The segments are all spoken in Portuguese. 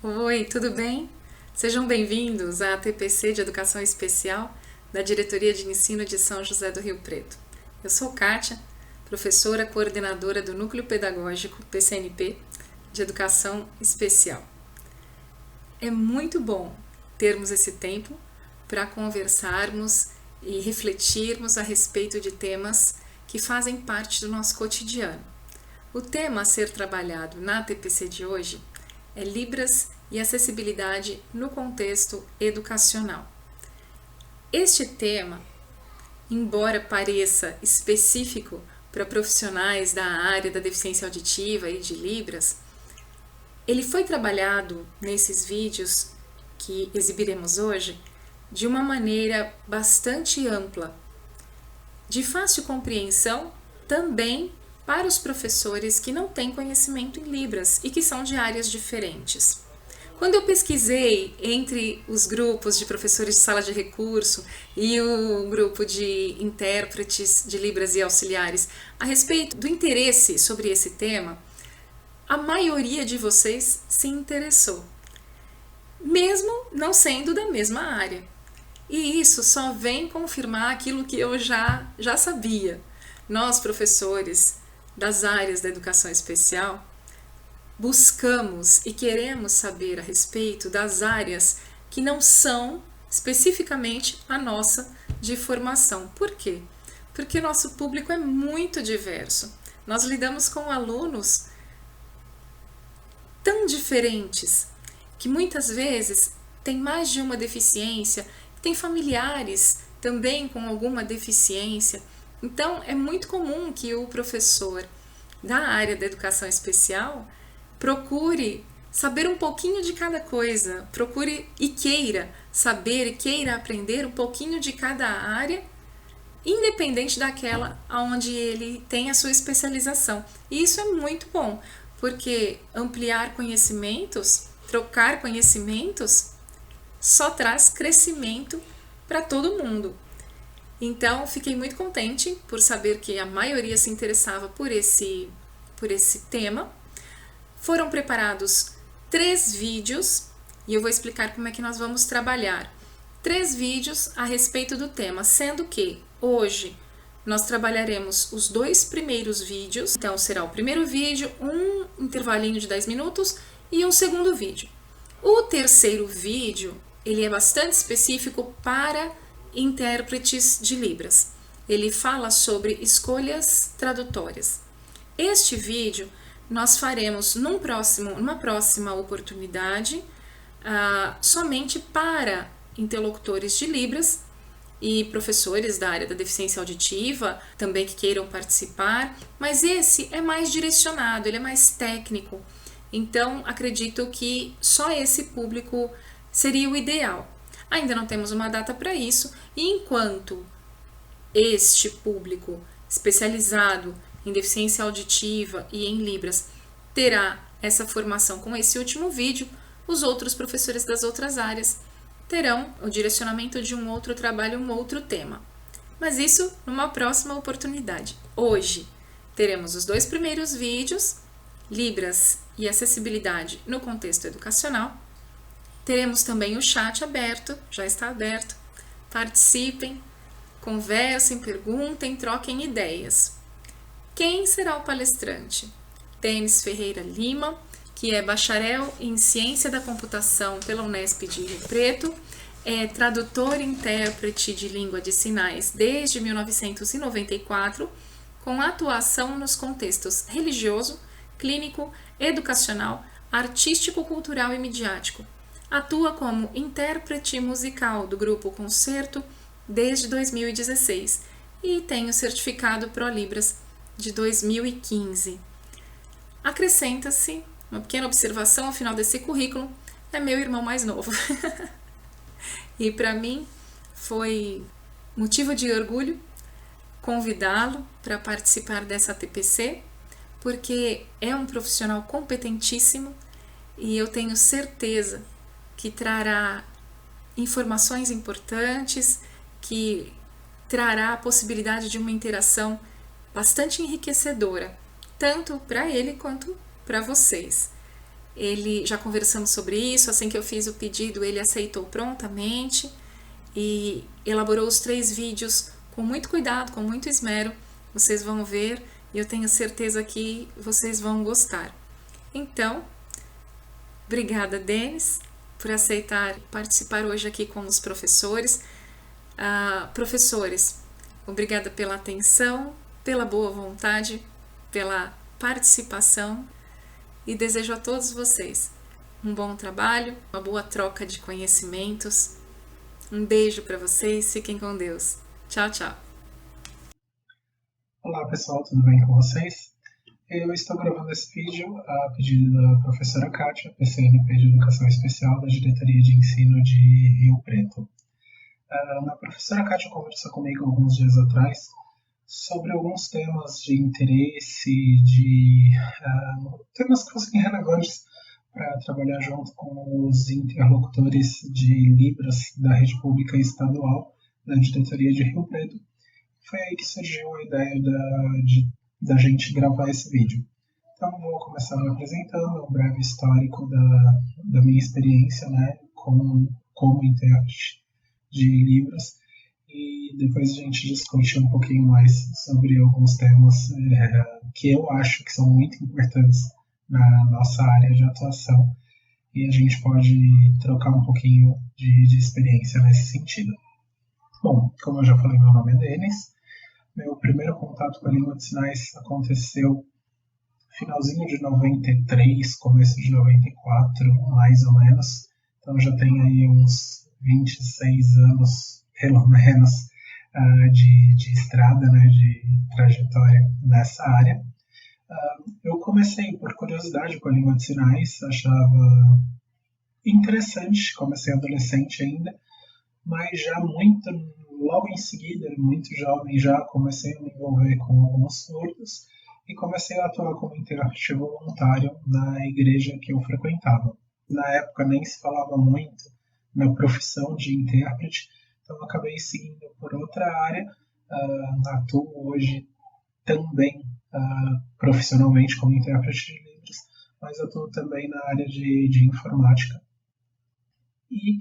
Oi, tudo bem? Sejam bem-vindos à TPC de Educação Especial da Diretoria de Ensino de São José do Rio Preto. Eu sou Kátia, professora coordenadora do Núcleo Pedagógico PCNP de Educação Especial. É muito bom termos esse tempo para conversarmos e refletirmos a respeito de temas que fazem parte do nosso cotidiano. O tema a ser trabalhado na TPC de hoje é Libras e acessibilidade no contexto educacional. Este tema, embora pareça específico para profissionais da área da deficiência auditiva e de Libras, ele foi trabalhado nesses vídeos que exibiremos hoje de uma maneira bastante ampla, de fácil compreensão também para os professores que não têm conhecimento em Libras e que são de áreas diferentes. Quando eu pesquisei entre os grupos de professores de sala de recurso e o grupo de intérpretes de Libras e auxiliares a respeito do interesse sobre esse tema, a maioria de vocês se interessou, mesmo não sendo da mesma área. E isso só vem confirmar aquilo que eu já sabia. Nós, professores das áreas da educação especial, buscamos e queremos saber a respeito das áreas que não são especificamente a nossa de formação. Por quê? Porque nosso público é muito diverso. Nós lidamos com alunos tão diferentes que muitas vezes têm mais de uma deficiência, têm familiares também com alguma deficiência. Então, é muito comum que o professor da área da educação especial procure saber um pouquinho de cada coisa, procure e queira saber e queira aprender um pouquinho de cada área, independente daquela onde ele tem a sua especialização. E isso é muito bom, porque ampliar conhecimentos, trocar conhecimentos, só traz crescimento para todo mundo. Então, fiquei muito contente por saber que a maioria se interessava por esse tema. Foram preparados 3 vídeos e eu vou explicar como é que nós vamos trabalhar. 3 vídeos a respeito do tema, sendo que hoje nós trabalharemos os 2 primeiros vídeos. Então, será o primeiro vídeo, um intervalinho de 10 minutos e um segundo vídeo. O terceiro vídeo, ele é bastante específico para intérpretes de Libras. Ele fala sobre escolhas tradutórias. Este vídeo nós faremos numa próxima oportunidade, somente para interlocutores de Libras e professores da área da deficiência auditiva também que queiram participar, mas esse é mais direcionado, ele é mais técnico. Então, acredito que só esse público seria o ideal. Ainda não temos uma data para isso, e enquanto este público especializado em deficiência auditiva e em Libras terá essa formação com esse último vídeo, os outros professores das outras áreas terão o direcionamento de um outro trabalho, um outro tema. Mas isso numa próxima oportunidade. Hoje teremos os 2 primeiros vídeos, Libras e acessibilidade no contexto educacional. Teremos também o chat aberto, já está aberto. Participem, conversem, perguntem, troquem ideias. Quem será o palestrante? Denis Ferreira Lima, que é bacharel em Ciência da Computação pela Unesp de Rio Preto, é tradutor e intérprete de língua de sinais desde 1994, com atuação nos contextos religioso, clínico, educacional, artístico, cultural e midiático. Atua como intérprete musical do grupo Concerto desde 2016 e tem o certificado Pro Libras de 2015. Acrescenta-se uma pequena observação ao final desse currículo: é meu irmão mais novo. E para mim foi motivo de orgulho convidá-lo para participar dessa TPC, porque é um profissional competentíssimo e eu tenho certeza que trará informações importantes, que trará a possibilidade de uma interação bastante enriquecedora, tanto para ele quanto para vocês. Ele já conversamos sobre isso, assim que eu fiz o pedido, ele aceitou prontamente e elaborou os 3 vídeos com muito cuidado, com muito esmero. Vocês vão ver e eu tenho certeza que vocês vão gostar. Então, obrigada, Denis, por aceitar participar hoje aqui com os professores. Professores, obrigada pela atenção, pela boa vontade, pela participação e desejo a todos vocês um bom trabalho, uma boa troca de conhecimentos. Um beijo para vocês, fiquem com Deus. Tchau, tchau. Olá pessoal, tudo bem com vocês? Eu estou gravando esse vídeo a pedido da professora Kátia, PCNP de Educação Especial da Diretoria de Ensino de Rio Preto. A professora Kátia conversou comigo alguns dias atrás sobre alguns temas de interesse, temas que fossem relevantes para trabalhar junto com os interlocutores de Libras da Rede Pública Estadual da Diretoria de Rio Preto. Foi aí que surgiu a ideia da gente gravar esse vídeo. Então vou começar me apresentando, um breve histórico da minha experiência, né, como intérprete de Libras, e depois a gente discute um pouquinho mais sobre alguns temas que eu acho que são muito importantes na nossa área de atuação, e a gente pode trocar um pouquinho de experiência nesse sentido. Bom, como eu já falei, meu nome é Denis. Meu primeiro contato com a língua de sinais aconteceu finalzinho de 93, começo de 94, mais ou menos. Então já tem aí uns 26 anos, pelo menos, de estrada, né, de trajetória nessa área. Eu comecei por curiosidade com a língua de sinais, achava interessante, comecei adolescente ainda, mas já logo em seguida, muito jovem, já comecei a me envolver com alguns surdos e comecei a atuar como intérprete voluntário na igreja que eu frequentava. Na época nem se falava muito na profissão de intérprete, então acabei seguindo por outra área. Atuo hoje também profissionalmente como intérprete de Libras, mas atuo também na área de informática. E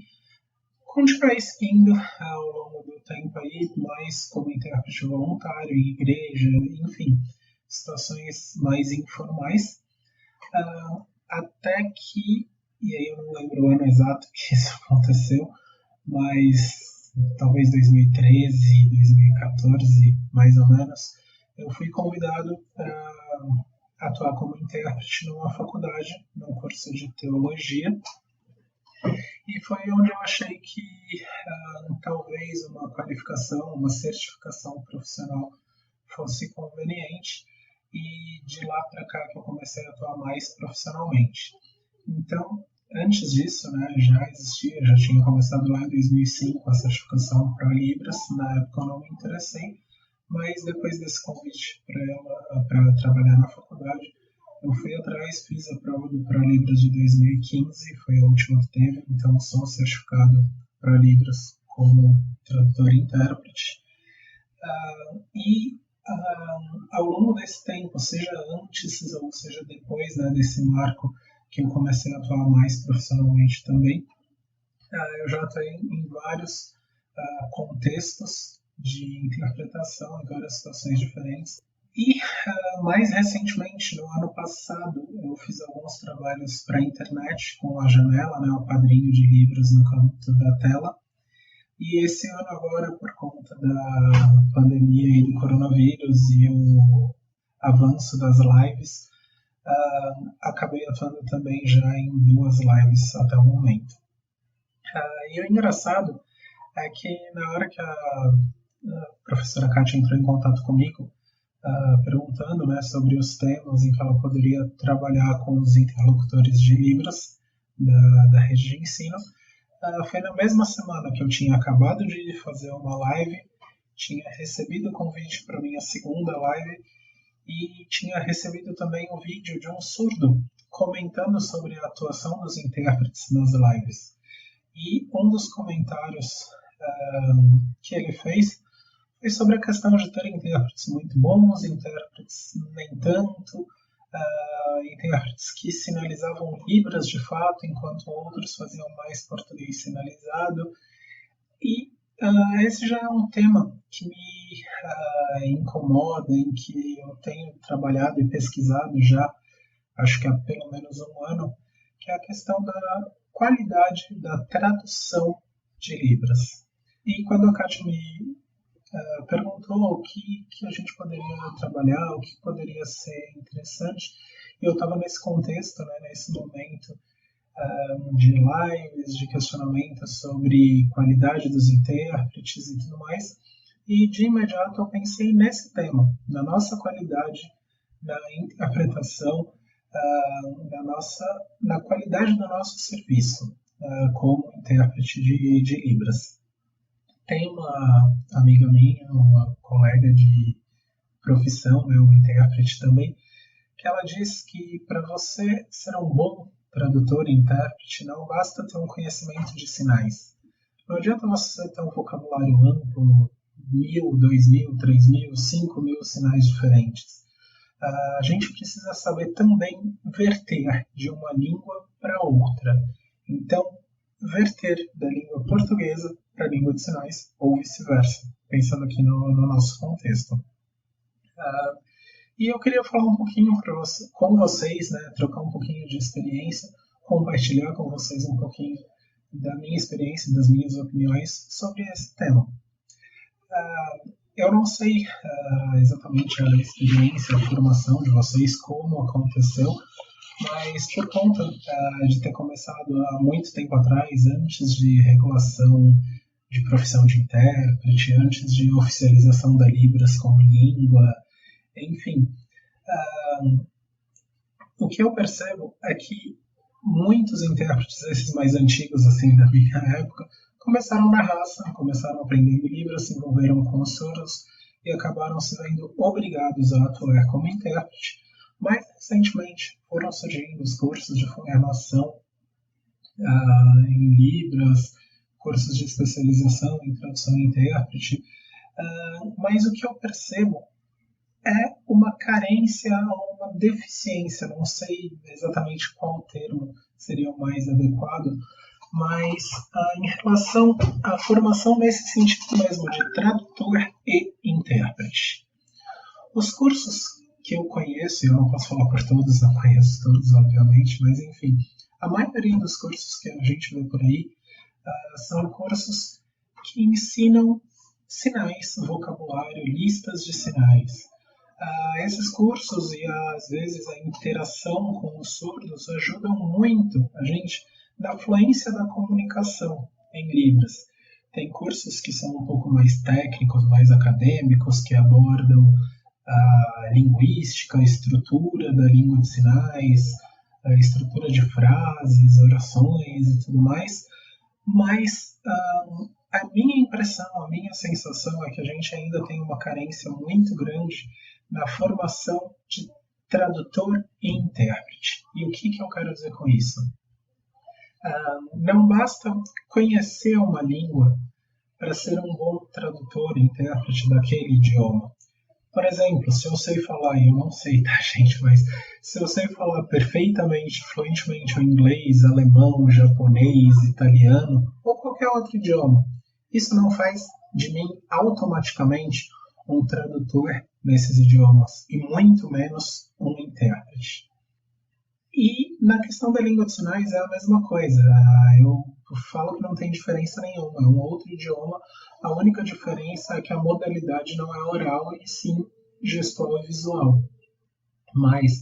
continuei seguindo ao longo do tempo aí, mais como intérprete voluntário, em igreja, enfim, situações mais informais, até que, e aí eu não lembro o ano exato que isso aconteceu, mas talvez 2013, 2014, mais ou menos, eu fui convidado para atuar como intérprete numa faculdade, num curso de teologia, e foi onde eu achei que talvez uma qualificação, uma certificação profissional fosse conveniente, e de lá para cá que eu comecei a atuar mais profissionalmente. Então, antes disso, né, já tinha começado lá em 2005 a certificação para Libras. Na época eu não me interessei, mas depois desse convite para trabalhar na faculdade, eu fui atrás, fiz a prova do ProLibras de 2015, foi a última que teve, então sou certificado ProLibras como tradutor e intérprete. Ao longo desse tempo, seja antes ou seja depois, né, desse marco que eu comecei a atuar mais profissionalmente também, eu já atuei em vários contextos de interpretação, em várias situações diferentes. E mais recentemente, no ano passado, eu fiz alguns trabalhos para a internet com a Janela, né, o padrinho de livros no canto da tela. E esse ano agora, por conta da pandemia e do coronavírus e o avanço das lives, acabei atuando também já em 2 lives até o momento. E o engraçado é que na hora que a professora Kátia entrou em contato comigo, perguntando, né, sobre os temas em que ela poderia trabalhar com os interlocutores de Libras da rede de ensino, foi na mesma semana que eu tinha acabado de fazer uma live, tinha recebido o convite para minha segunda live e tinha recebido também um vídeo de um surdo comentando sobre a atuação dos intérpretes nas lives. E um dos comentários que ele fez e sobre a questão de ter intérpretes muito bons, intérpretes nem tanto, intérpretes que sinalizavam libras de fato, enquanto outros faziam mais português sinalizado. E esse já é um tema que me incomoda, em que eu tenho trabalhado e pesquisado já, acho que há pelo menos um ano, que é a questão da qualidade da tradução de libras. E quando a Kátia me perguntou o que a gente poderia trabalhar, o que poderia ser interessante, e eu estava nesse contexto, né, nesse momento de lives, de questionamentos sobre qualidade dos intérpretes e tudo mais, e de imediato eu pensei nesse tema, na nossa qualidade, na interpretação, na qualidade do nosso serviço como intérprete de Libras. Tem uma amiga minha, uma colega de profissão, uma intérprete também, que ela diz que para você ser um bom tradutor e intérprete não basta ter um conhecimento de sinais. Não adianta você ter um vocabulário amplo, 1.000, 2.000, 3.000, 5.000 sinais diferentes. A gente precisa saber também verter de uma língua para outra. Então, verter da língua portuguesa para a língua de sinais ou vice-versa, pensando aqui no nosso contexto. E eu queria falar um pouquinho com vocês, né, trocar um pouquinho de experiência, compartilhar com vocês um pouquinho da minha experiência, das minhas opiniões sobre esse tema. Eu não sei exatamente a experiência, a formação de vocês, como aconteceu, mas por conta de ter começado há muito tempo atrás, antes de regulação de profissão de intérprete, antes de oficialização da Libras como língua, enfim, o que eu percebo é que muitos intérpretes, esses mais antigos assim da minha época, começaram na raça, começaram aprendendo Libras, se envolveram com os surdos e acabaram se vendo obrigados a atuar como intérprete. Mais recentemente foram surgindo os cursos de formação em Libras, cursos de especialização em tradução e intérprete, mas o que eu percebo é uma carência ou uma deficiência, não sei exatamente qual termo seria o mais adequado, mas em relação à formação nesse sentido mesmo, de tradutor e intérprete. Os cursos que eu conheço, eu não posso falar por todos, não conheço todos, obviamente, mas enfim, a maioria dos cursos que a gente vê por aí são cursos que ensinam sinais, vocabulário, listas de sinais. Esses cursos e às vezes a interação com os surdos ajudam muito a gente na fluência da comunicação em Libras. Tem cursos que são um pouco mais técnicos, mais acadêmicos, que abordam a linguística, a estrutura da língua de sinais, a estrutura de frases, orações e tudo mais, mas a minha impressão, a minha sensação é que a gente ainda tem uma carência muito grande na formação de tradutor e intérprete. E o que eu quero dizer com isso? Não basta conhecer uma língua para ser um bom tradutor e intérprete daquele idioma. Por exemplo, se eu sei falar, e eu não sei, tá, gente, mas se eu sei falar perfeitamente, fluentemente o inglês, alemão, japonês, italiano ou qualquer outro idioma, isso não faz de mim automaticamente um tradutor nesses idiomas, e muito menos um intérprete. E na questão da língua de sinais é a mesma coisa. Eu falo que não tem diferença nenhuma, é um outro idioma. A única diferença é que a modalidade não é oral e sim gestual e visual. Mas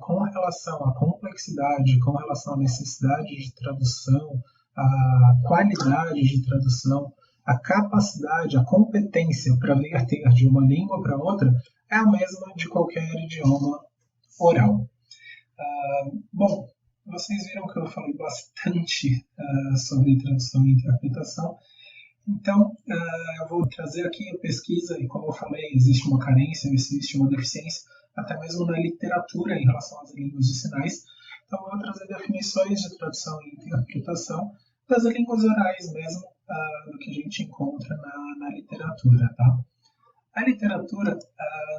com relação à complexidade, com relação à necessidade de tradução, à qualidade de tradução, a capacidade, a competência para verter de uma língua para outra é a mesma de qualquer idioma oral. Bom, vocês viram que eu falei bastante sobre tradução e interpretação, então eu vou trazer aqui a pesquisa, e como eu falei, existe uma carência, existe uma deficiência, até mesmo na literatura em relação às línguas de sinais, então eu vou trazer definições de tradução e interpretação das línguas orais mesmo, do que a gente encontra na literatura, tá? A literatura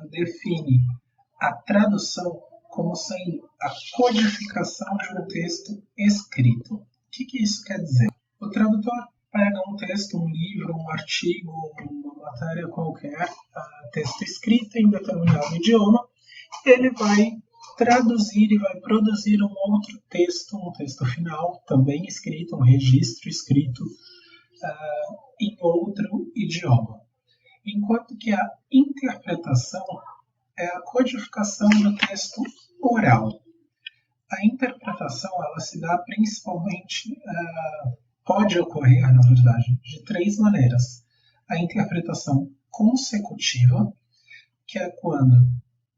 define a tradução como sendo a codificação de um texto escrito. O que isso quer dizer? O tradutor pega um texto, um livro, um artigo, uma matéria qualquer, texto escrito em determinado idioma, ele vai traduzir e vai produzir um outro texto, um texto final, também escrito, um registro escrito em outro idioma. Enquanto que a interpretação é a codificação do texto oral. A interpretação ela se dá principalmente, pode ocorrer, na verdade, de 3 maneiras. A interpretação consecutiva, que é quando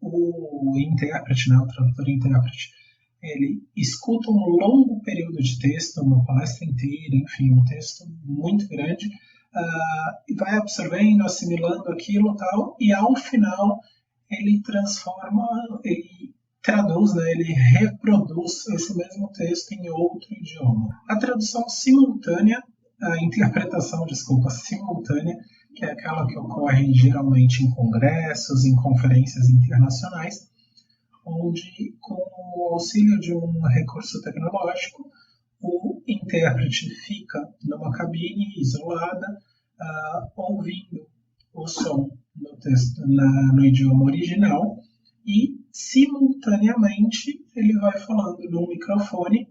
o intérprete, o tradutor e intérprete, ele escuta um longo período de texto, uma palestra inteira, enfim, um texto muito grande, e vai absorvendo, assimilando aquilo tal, e ao final ele transforma, ele traduz, ele reproduz esse mesmo texto em outro idioma. A tradução simultânea, a interpretação, simultânea, que é aquela que ocorre geralmente em congressos, em conferências internacionais, onde, com o auxílio de um recurso tecnológico, o intérprete fica numa cabine isolada, ouvindo o som do texto no idioma original e, simultaneamente, ele vai falando no microfone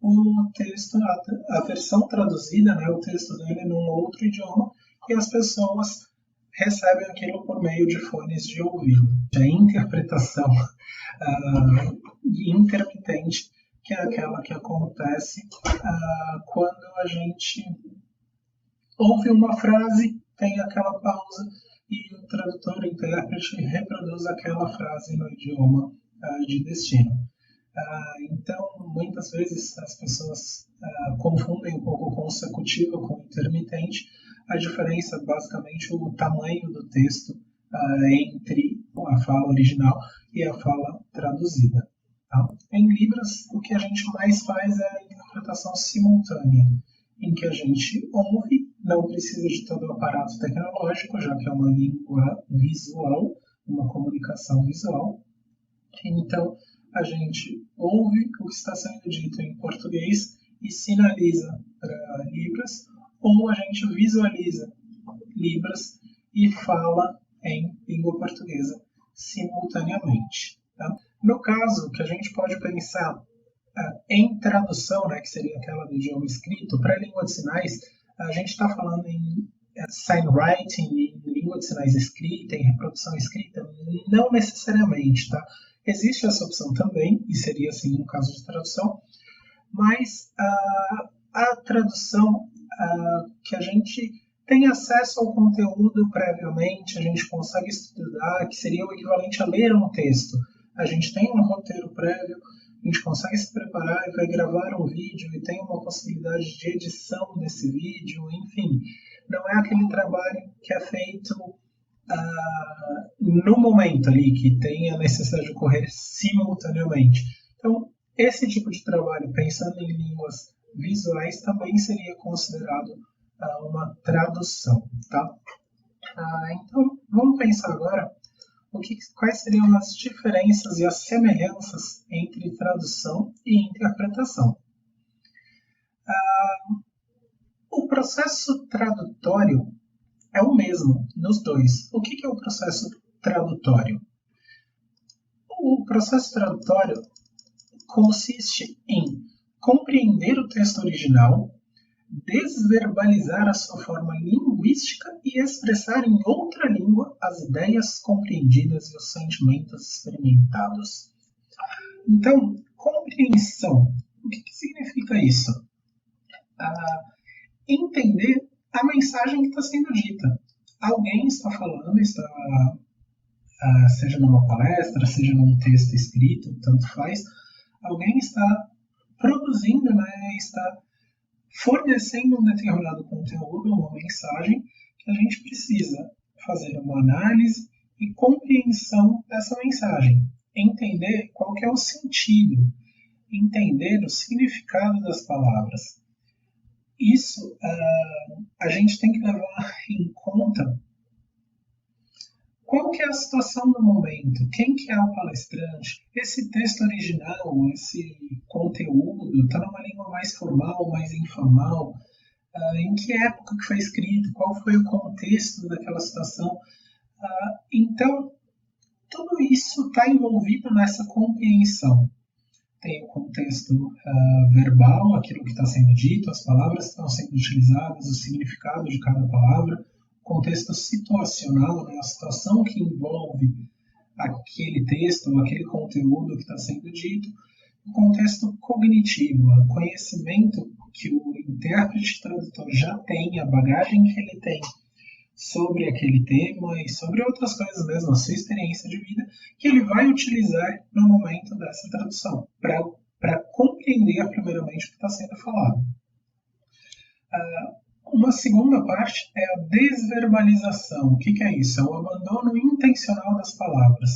o texto, a versão traduzida, o texto dele num outro idioma, e as pessoas recebem aquilo por meio de fones de ouvido. A interpretação intermitente, que é aquela que acontece quando a gente ouve uma frase, tem aquela pausa e o tradutor, o intérprete, reproduz aquela frase no idioma de destino. Então, muitas vezes as pessoas confundem um pouco consecutivo com intermitente. A diferença é basicamente o tamanho do texto entre a fala original e a fala traduzida. Tá? Em Libras, o que a gente mais faz é a interpretação simultânea, em que a gente ouve, não precisa de todo o aparato tecnológico, já que é uma língua visual, uma comunicação visual. Então, a gente ouve o que está sendo dito em português e sinaliza para Libras, ou a gente visualiza Libras e fala em língua portuguesa simultaneamente. Tá? No caso, que a gente pode pensar em tradução, que seria aquela do idioma escrito, para a língua de sinais, a gente está falando em signwriting, em língua de sinais escrita, em reprodução escrita, não necessariamente, tá? Existe essa opção também, e seria assim um caso de tradução, mas a tradução que a gente tem acesso ao conteúdo previamente, a gente consegue estudar, que seria o equivalente a ler um texto. A gente tem um roteiro prévio, a gente consegue se preparar e vai gravar um vídeo e tem uma possibilidade de edição desse vídeo, enfim. Não é aquele trabalho que é feito no momento ali, que tem a necessidade de ocorrer simultaneamente. Então, esse tipo de trabalho, pensando em línguas visuais, também seria considerado uma tradução. Tá? Então, vamos pensar agora quais seriam as diferenças e as semelhanças entre tradução e interpretação. O processo tradutório é o mesmo nos dois. O que é o processo tradutório? O processo tradutório consiste em compreender o texto original, desverbalizar a sua forma linguística e expressar em outra língua as ideias compreendidas e os sentimentos experimentados. Então, compreensão. O que significa isso? Entender a mensagem que está sendo dita. Alguém está falando, seja numa palestra, seja num texto escrito, tanto faz, alguém está produzindo, está fornecendo um determinado conteúdo, uma mensagem, que a gente precisa fazer uma análise e compreensão dessa mensagem. Entender qual que é o sentido, entender o significado das palavras. Isso a gente tem que levar em conta qual que é a situação do momento, quem que é o palestrante, esse texto original, esse conteúdo está numa língua mais formal, mais informal, em que época que foi escrito, qual foi o contexto daquela situação. Então, tudo isso está envolvido nessa compreensão. Tem o contexto verbal, aquilo que está sendo dito, as palavras que estão sendo utilizadas, o significado de cada palavra, o contexto situacional, né, a situação que envolve aquele texto, aquele conteúdo que está sendo dito, o contexto cognitivo, o conhecimento que o intérprete tradutor já tem, a bagagem que ele tem sobre aquele tema e sobre outras coisas mesmo, a sua experiência de vida, que ele vai utilizar no momento dessa tradução, para compreender primeiramente o que está sendo falado. Uma segunda parte é a desverbalização. O que é isso? É o abandono intencional das palavras.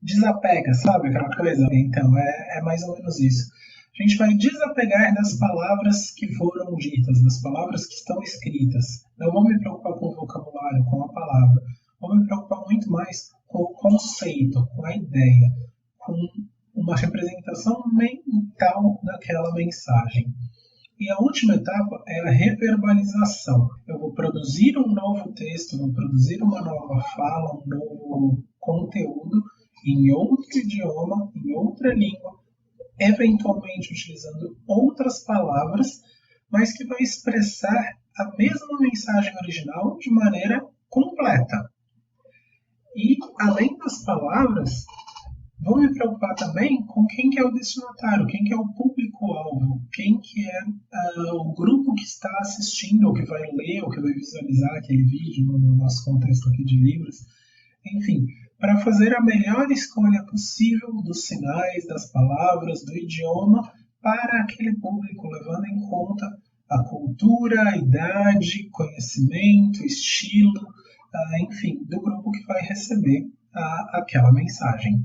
Desapega, sabe aquela coisa? Então, é mais ou menos isso. A gente vai desapegar das palavras que foram ditas, das palavras que estão escritas. Não vou me preocupar com o vocabulário, com a palavra. Vou me preocupar muito mais com o conceito, com a ideia, com uma representação mental daquela mensagem. E a última etapa é a reverbalização. Eu vou produzir um novo texto, vou produzir uma nova fala, um novo conteúdo em outro idioma, em outra língua, eventualmente utilizando outras palavras, mas que vai expressar a mesma mensagem original de maneira completa. E, além das palavras, vou me preocupar também com quem que é o destinatário, quem que é o público-alvo, quem que é o grupo que está assistindo, ou que vai ler, ou que vai visualizar aquele vídeo no nosso contexto aqui de livros. Enfim, para fazer a melhor escolha possível dos sinais, das palavras, do idioma para aquele público, levando em conta a cultura, a idade, conhecimento, estilo, enfim, do grupo que vai receber aquela mensagem.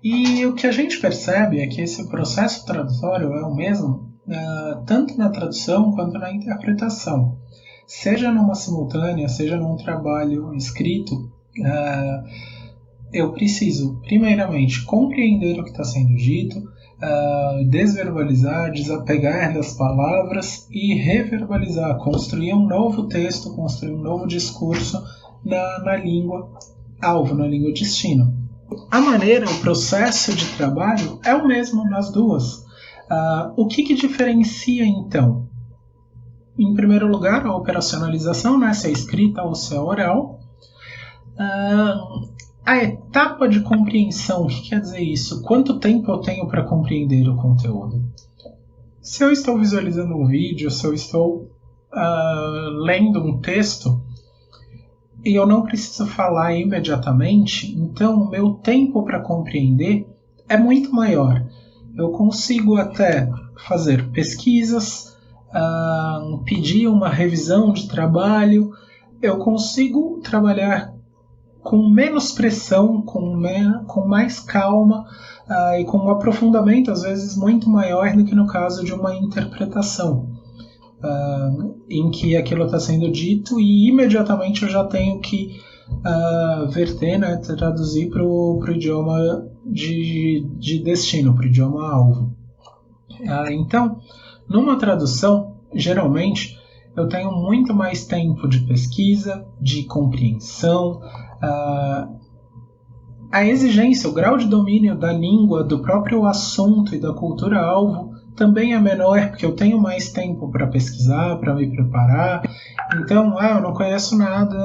E o que a gente percebe é que esse processo tradutório é o mesmo tanto na tradução quanto na interpretação. Seja numa simultânea, seja num trabalho escrito, eu preciso, primeiramente, compreender o que está sendo dito, desverbalizar, desapegar das palavras e reverbalizar, construir um novo texto, construir um novo discurso na língua alvo, na língua destino. A maneira, o processo de trabalho é o mesmo nas duas. O que diferencia, então? Em primeiro lugar, a operacionalização, né, se é escrita ou se é oral. A etapa de compreensão, o que quer dizer isso? Quanto tempo eu tenho para compreender o conteúdo? Se eu estou visualizando um vídeo, se eu estou lendo um texto, e eu não preciso falar imediatamente, então o meu tempo para compreender é muito maior. Eu consigo até fazer pesquisas, pedir uma revisão de trabalho, eu consigo trabalhar com menos pressão, com mais calma e com um aprofundamento, às vezes, muito maior do que no caso de uma interpretação, em que aquilo está sendo dito e imediatamente eu já tenho que verter, né, traduzir para o idioma de destino, para o idioma alvo. Então, numa tradução, geralmente, eu tenho muito mais tempo de pesquisa, de compreensão. A exigência, o grau de domínio da língua, do próprio assunto e da cultura-alvo também é menor, porque eu tenho mais tempo para pesquisar, para me preparar. Então, eu não conheço nada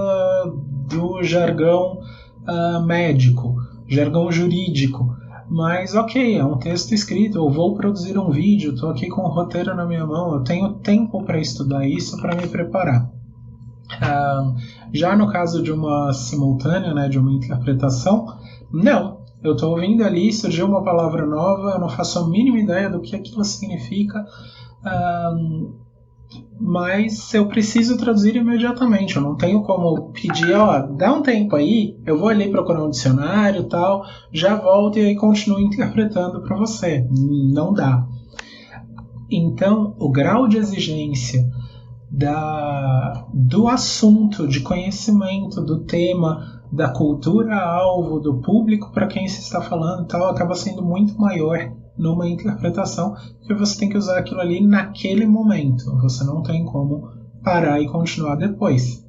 do jargão médico, jargão jurídico. Mas ok, é um texto escrito, eu vou produzir um vídeo, estou aqui com o roteiro na minha mão, eu tenho tempo para estudar isso, para me preparar. Já no caso de uma simultânea, né, de uma interpretação, não. Eu estou ouvindo ali, surgiu uma palavra nova, eu não faço a mínima ideia do que aquilo significa, mas eu preciso traduzir imediatamente. Eu não tenho como pedir, dá um tempo aí, eu vou ali procurar um dicionário e tal, já volto e aí continuo interpretando para você. Não dá. Então, o grau de exigência do assunto, de conhecimento do tema, da cultura-alvo, do público para quem se está falando e tal, acaba sendo muito maior numa interpretação, porque você tem que usar aquilo ali naquele momento. Você não tem como parar e continuar depois.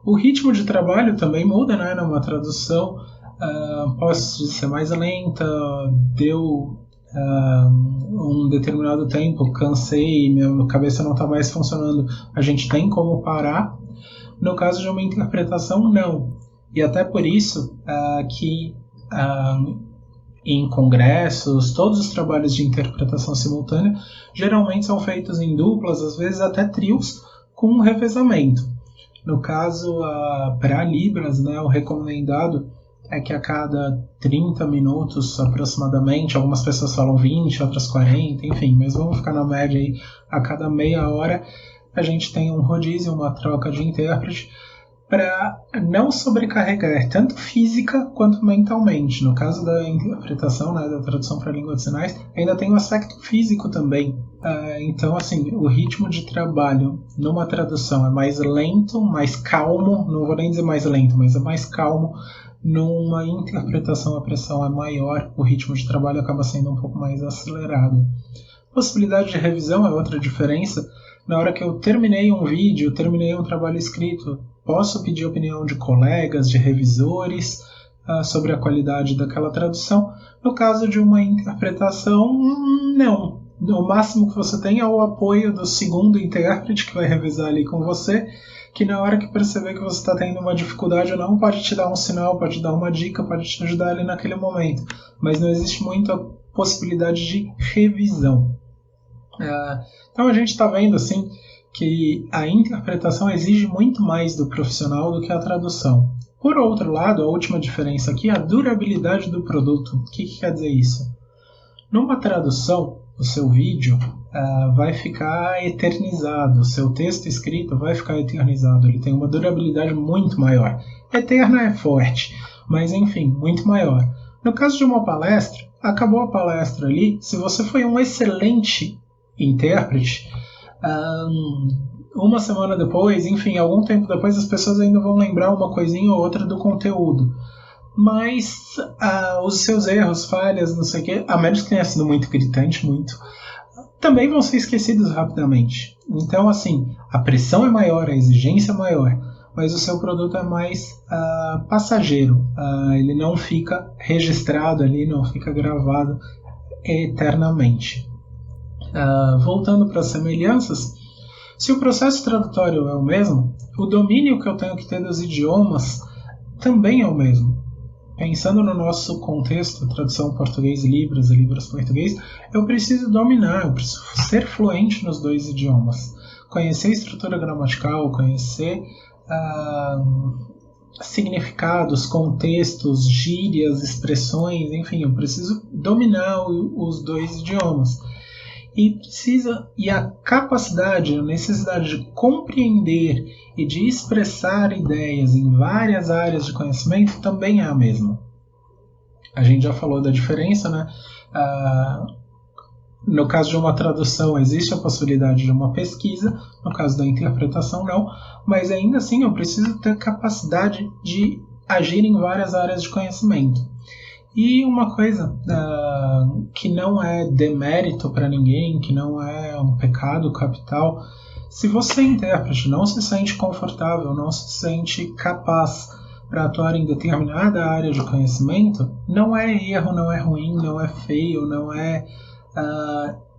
O ritmo de trabalho também muda, né? Numa tradução, posso ser mais lenta, deu um determinado tempo, cansei, minha cabeça não está mais funcionando, a gente tem como parar. No caso de uma interpretação, não. E até por isso que em congressos, todos os trabalhos de interpretação simultânea geralmente são feitos em duplas, às vezes até trios, com um revezamento. No caso, para Libras, né, o recomendado é que a cada 30 minutos aproximadamente, algumas pessoas falam 20, outras 40, enfim, mas vamos ficar na média aí, a cada meia hora a gente tem um rodízio, uma troca de intérprete, para não sobrecarregar tanto física quanto mentalmente. No caso da interpretação, né, da tradução para a língua de sinais, ainda tem um aspecto físico também. Então, assim, o ritmo de trabalho numa tradução é mais lento, mais calmo, não vou nem dizer mais lento, mas é mais calmo. Numa interpretação a pressão é maior, o ritmo de trabalho acaba sendo um pouco mais acelerado. Possibilidade de revisão é outra diferença. Na hora que eu terminei um vídeo, terminei um trabalho escrito, posso pedir opinião de colegas, de revisores, sobre a qualidade daquela tradução. No caso de uma interpretação, não. O máximo que você tem é o apoio do segundo intérprete que vai revisar ali com você, que na hora que perceber que você está tendo uma dificuldade ou não, pode te dar um sinal, pode dar uma dica, pode te ajudar ali naquele momento. Mas não existe muita possibilidade de revisão. Então a gente está vendo assim que a interpretação exige muito mais do profissional do que a tradução. Por outro lado, a última diferença aqui é a durabilidade do produto. O que quer dizer isso? Numa tradução, o seu vídeo vai ficar eternizado, o seu texto escrito vai ficar eternizado, ele tem uma durabilidade muito maior. Eterna é forte, mas enfim, muito maior. No caso de uma palestra, acabou a palestra ali, se você foi um excelente intérprete, uma semana depois, enfim, algum tempo depois, as pessoas ainda vão lembrar uma coisinha ou outra do conteúdo. Mas os seus erros, falhas, não sei o que, a menos que tenha sido muito gritante, também vão ser esquecidos rapidamente. Então, assim, a pressão é maior, a exigência é maior, mas o seu produto é mais passageiro. Ele não fica registrado ali, não fica gravado eternamente. Voltando para as semelhanças, se o processo tradutório é o mesmo, o domínio que eu tenho que ter dos idiomas também é o mesmo. Pensando no nosso contexto, tradução português Libras e Libras português, eu preciso dominar, eu preciso ser fluente nos dois idiomas. Conhecer estrutura gramatical, conhecer significados, contextos, gírias, expressões, enfim, eu preciso dominar os dois idiomas. E a capacidade, a necessidade de compreender e de expressar ideias em várias áreas de conhecimento também é a mesma. A gente já falou da diferença, né? No caso de uma tradução, existe a possibilidade de uma pesquisa, no caso da interpretação, não, mas ainda assim eu preciso ter capacidade de agir em várias áreas de conhecimento. E uma coisa que não é demérito para ninguém, que não é um pecado capital, se você, intérprete, não se sente confortável, não se sente capaz para atuar em determinada área de conhecimento, não é erro, não é ruim, não é feio, não é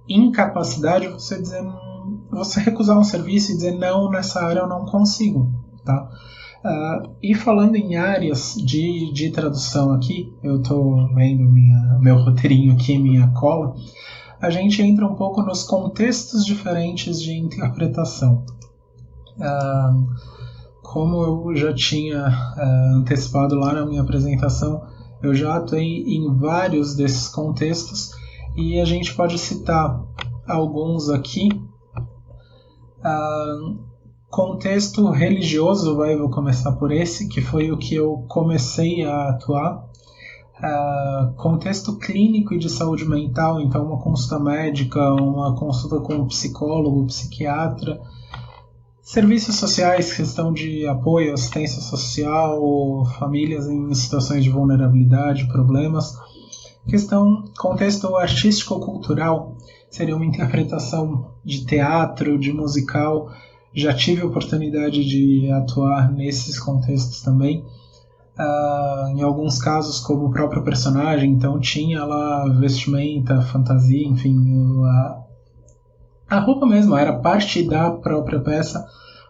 incapacidade você recusar um serviço e dizer não, nessa área eu não consigo, tá? E falando em áreas de tradução aqui, eu estou lendo meu roteirinho aqui, minha cola, a gente entra um pouco nos contextos diferentes de interpretação. Como eu já tinha antecipado lá na minha apresentação, eu já atuei em vários desses contextos e a gente pode citar alguns aqui. Contexto religioso, vou começar por esse, que foi o que eu comecei a atuar. Contexto clínico e de saúde mental, então uma consulta médica, uma consulta com um psicólogo, psiquiatra. Serviços sociais, questão de apoio, assistência social, famílias em situações de vulnerabilidade, problemas. Contexto artístico-cultural, seria uma interpretação de teatro, de musical. Já tive a oportunidade de atuar nesses contextos também. Em alguns casos, como o próprio personagem, então tinha lá vestimenta, fantasia, enfim, a roupa mesmo era parte da própria peça,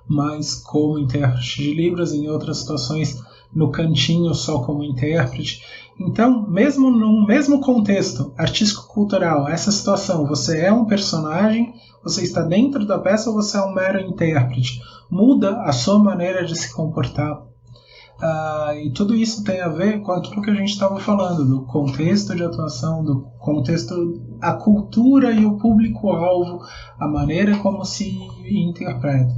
mas como intérprete de Libras, em outras situações no cantinho só como intérprete. Então, mesmo no mesmo contexto artístico-cultural, essa situação, você é um personagem, você está dentro da peça ou você é um mero intérprete? Muda a sua maneira de se comportar. E tudo isso tem a ver com aquilo que a gente estava falando, do contexto de atuação, do contexto, a cultura e o público-alvo, a maneira como se interpreta.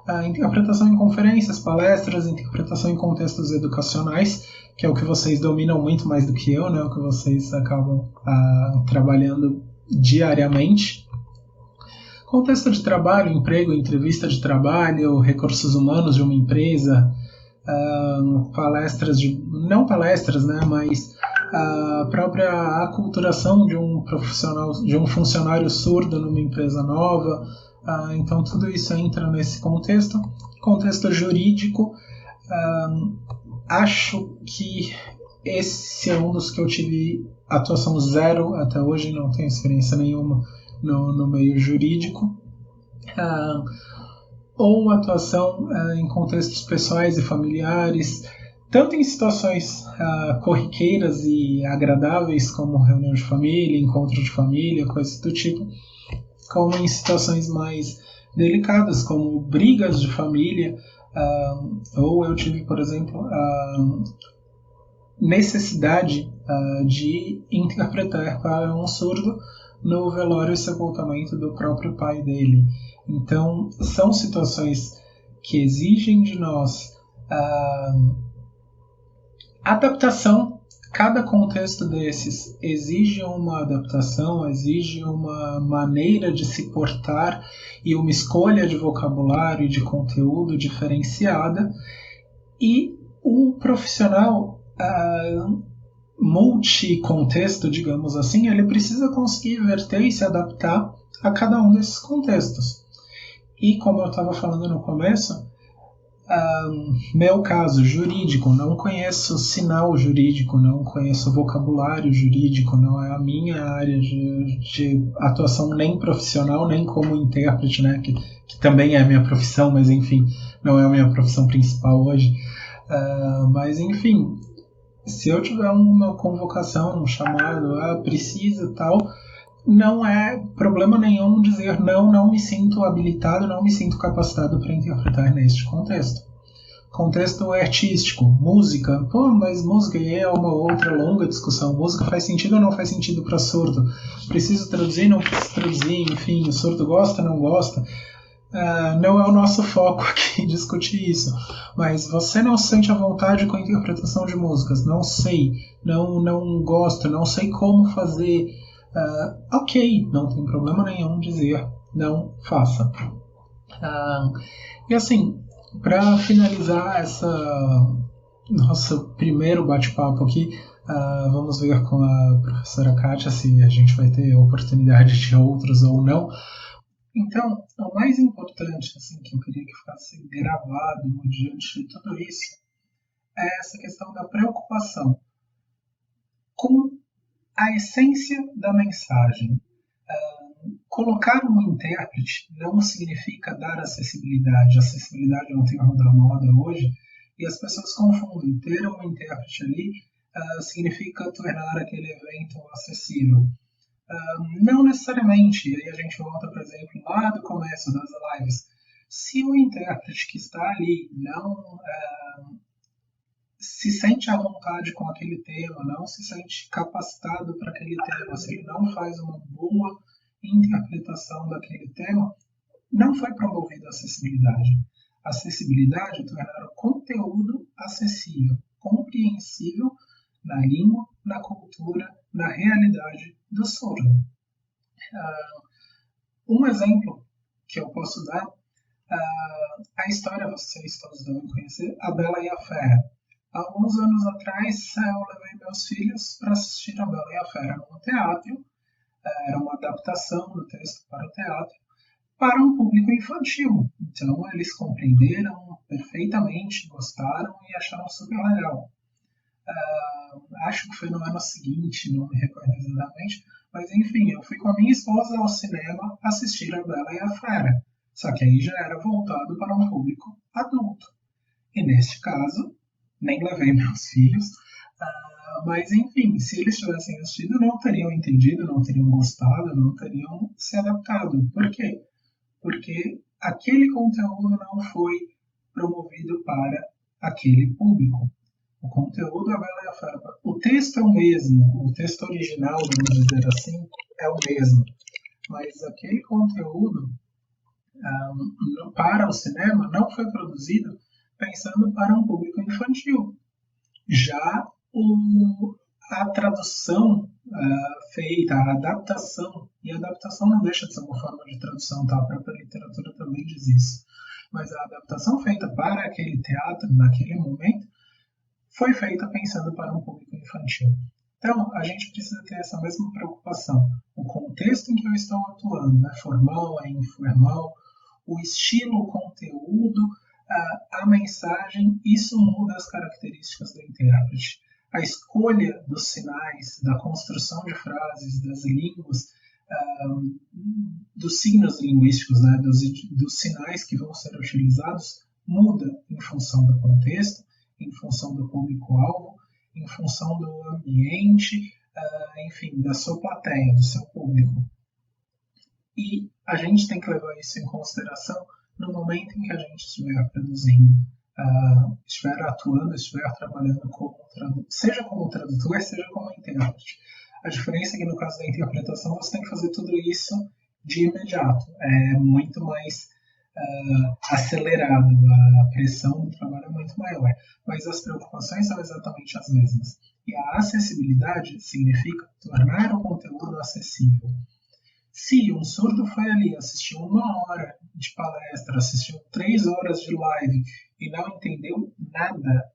A interpretação em conferências, palestras, interpretação em contextos educacionais, que é o que vocês dominam muito mais do que eu, né? O que vocês acabam trabalhando diariamente. Contexto de trabalho, emprego, entrevista de trabalho, recursos humanos de uma empresa, palestras, não palestras, né? Mas a própria aculturação de um profissional, de um funcionário surdo numa empresa nova. Então tudo isso entra nesse contexto. Contexto jurídico, acho que esse é um dos que eu tive atuação zero até hoje, não tenho experiência nenhuma no meio jurídico. Ou atuação em contextos pessoais e familiares, tanto em situações corriqueiras e agradáveis, como reunião de família, encontro de família, coisas do tipo, como em situações mais delicadas, como brigas de família, ou eu tive, por exemplo, a necessidade de interpretar para um surdo no velório e sepultamento do próprio pai dele. Então, são situações que exigem de nós adaptação. Cada contexto desses exige uma adaptação, exige uma maneira de se portar e uma escolha de vocabulário e de conteúdo diferenciada. E o profissional multicontexto, digamos assim, ele precisa conseguir verter e se adaptar a cada um desses contextos. E como eu estava falando no começo, meu caso jurídico, não conheço sinal jurídico, não conheço vocabulário jurídico, não é a minha área de atuação nem profissional, nem como intérprete, né, que também é a minha profissão, mas enfim, não é a minha profissão principal hoje. Mas enfim, se eu tiver uma convocação, um chamado, precisa tal, não é problema nenhum dizer não me sinto habilitado, não me sinto capacitado para interpretar neste contexto. Contexto artístico, música, mas música é uma outra longa discussão. Música faz sentido ou não faz sentido para surdo? Preciso traduzir, não preciso traduzir, enfim, o surdo gosta, não gosta. Não é o nosso foco aqui discutir isso, mas você não se sente à vontade com a interpretação de músicas, não sei, não gosto, não sei como fazer, ok, não tem problema nenhum dizer não faça. E assim, para finalizar nosso primeiro bate-papo aqui, vamos ver com a professora Kátia se a gente vai ter oportunidade de outros ou não. Então, o mais importante assim, que eu queria que ficasse gravado diante de tudo isso é essa questão da preocupação com a essência da mensagem. Colocar um intérprete não significa dar acessibilidade. Acessibilidade é um termo da moda hoje e as pessoas confundem. Ter um intérprete ali significa tornar aquele evento acessível. Não necessariamente, e aí a gente volta, por exemplo, lá do começo das lives. Se o intérprete que está ali não se sente à vontade com aquele tema, não se sente capacitado para aquele tema, se ele não faz uma boa interpretação daquele tema, não foi promovida a acessibilidade. Acessibilidade é tornar o conteúdo acessível, compreensível na língua, na cultura, na realidade do surdo. Um exemplo que eu posso dar A história vocês todos devem conhecer, A Bela e a Fera. Há alguns anos atrás, eu levei meus filhos para assistir A Bela e a Fera no teatro. Era uma adaptação do texto para o teatro, para um público infantil. Então, eles compreenderam perfeitamente, gostaram e acharam super legal. Acho que foi no ano seguinte, não me recordo exatamente, mas enfim, eu fui com a minha esposa ao cinema assistir A Bela e a Fera. Só que aí já era voltado para um público adulto. E neste caso, nem levei meus filhos, mas enfim, se eles tivessem assistido, não teriam entendido, não teriam gostado, não teriam se adaptado. Por quê? Porque aquele conteúdo não foi promovido para aquele público. O conteúdo da Bela e a Fera, o texto é o mesmo, o texto original, vamos dizer assim, é o mesmo. Mas aquele conteúdo para o cinema não foi produzido pensando para um público infantil. Já a tradução feita, a adaptação, e a adaptação não deixa de ser uma forma de tradução, tá? A própria literatura também diz isso. Mas a adaptação feita para aquele teatro, naquele momento, foi feita pensando para um público infantil. Então, a gente precisa ter essa mesma preocupação. O contexto em que eu estou atuando, é formal, é informal, o estilo, o conteúdo, a mensagem, isso muda as características do intérprete. A escolha dos sinais, da construção de frases, das línguas, dos signos linguísticos, né, dos sinais que vão ser utilizados, muda em função do contexto, em função do público-alvo, em função do ambiente, enfim, da sua plateia, do seu público. E a gente tem que levar isso em consideração no momento em que a gente estiver produzindo, estiver atuando, estiver trabalhando seja como tradutor, seja como intérprete. A diferença é que no caso da interpretação você tem que fazer tudo isso de imediato. É muito mais acelerado, a pressão do trabalho é muito maior, mas as preocupações são exatamente as mesmas. E a acessibilidade significa tornar o conteúdo acessível. Se um surdo foi ali, assistiu 1 hora de palestra, assistiu 3 horas de live e não entendeu nada,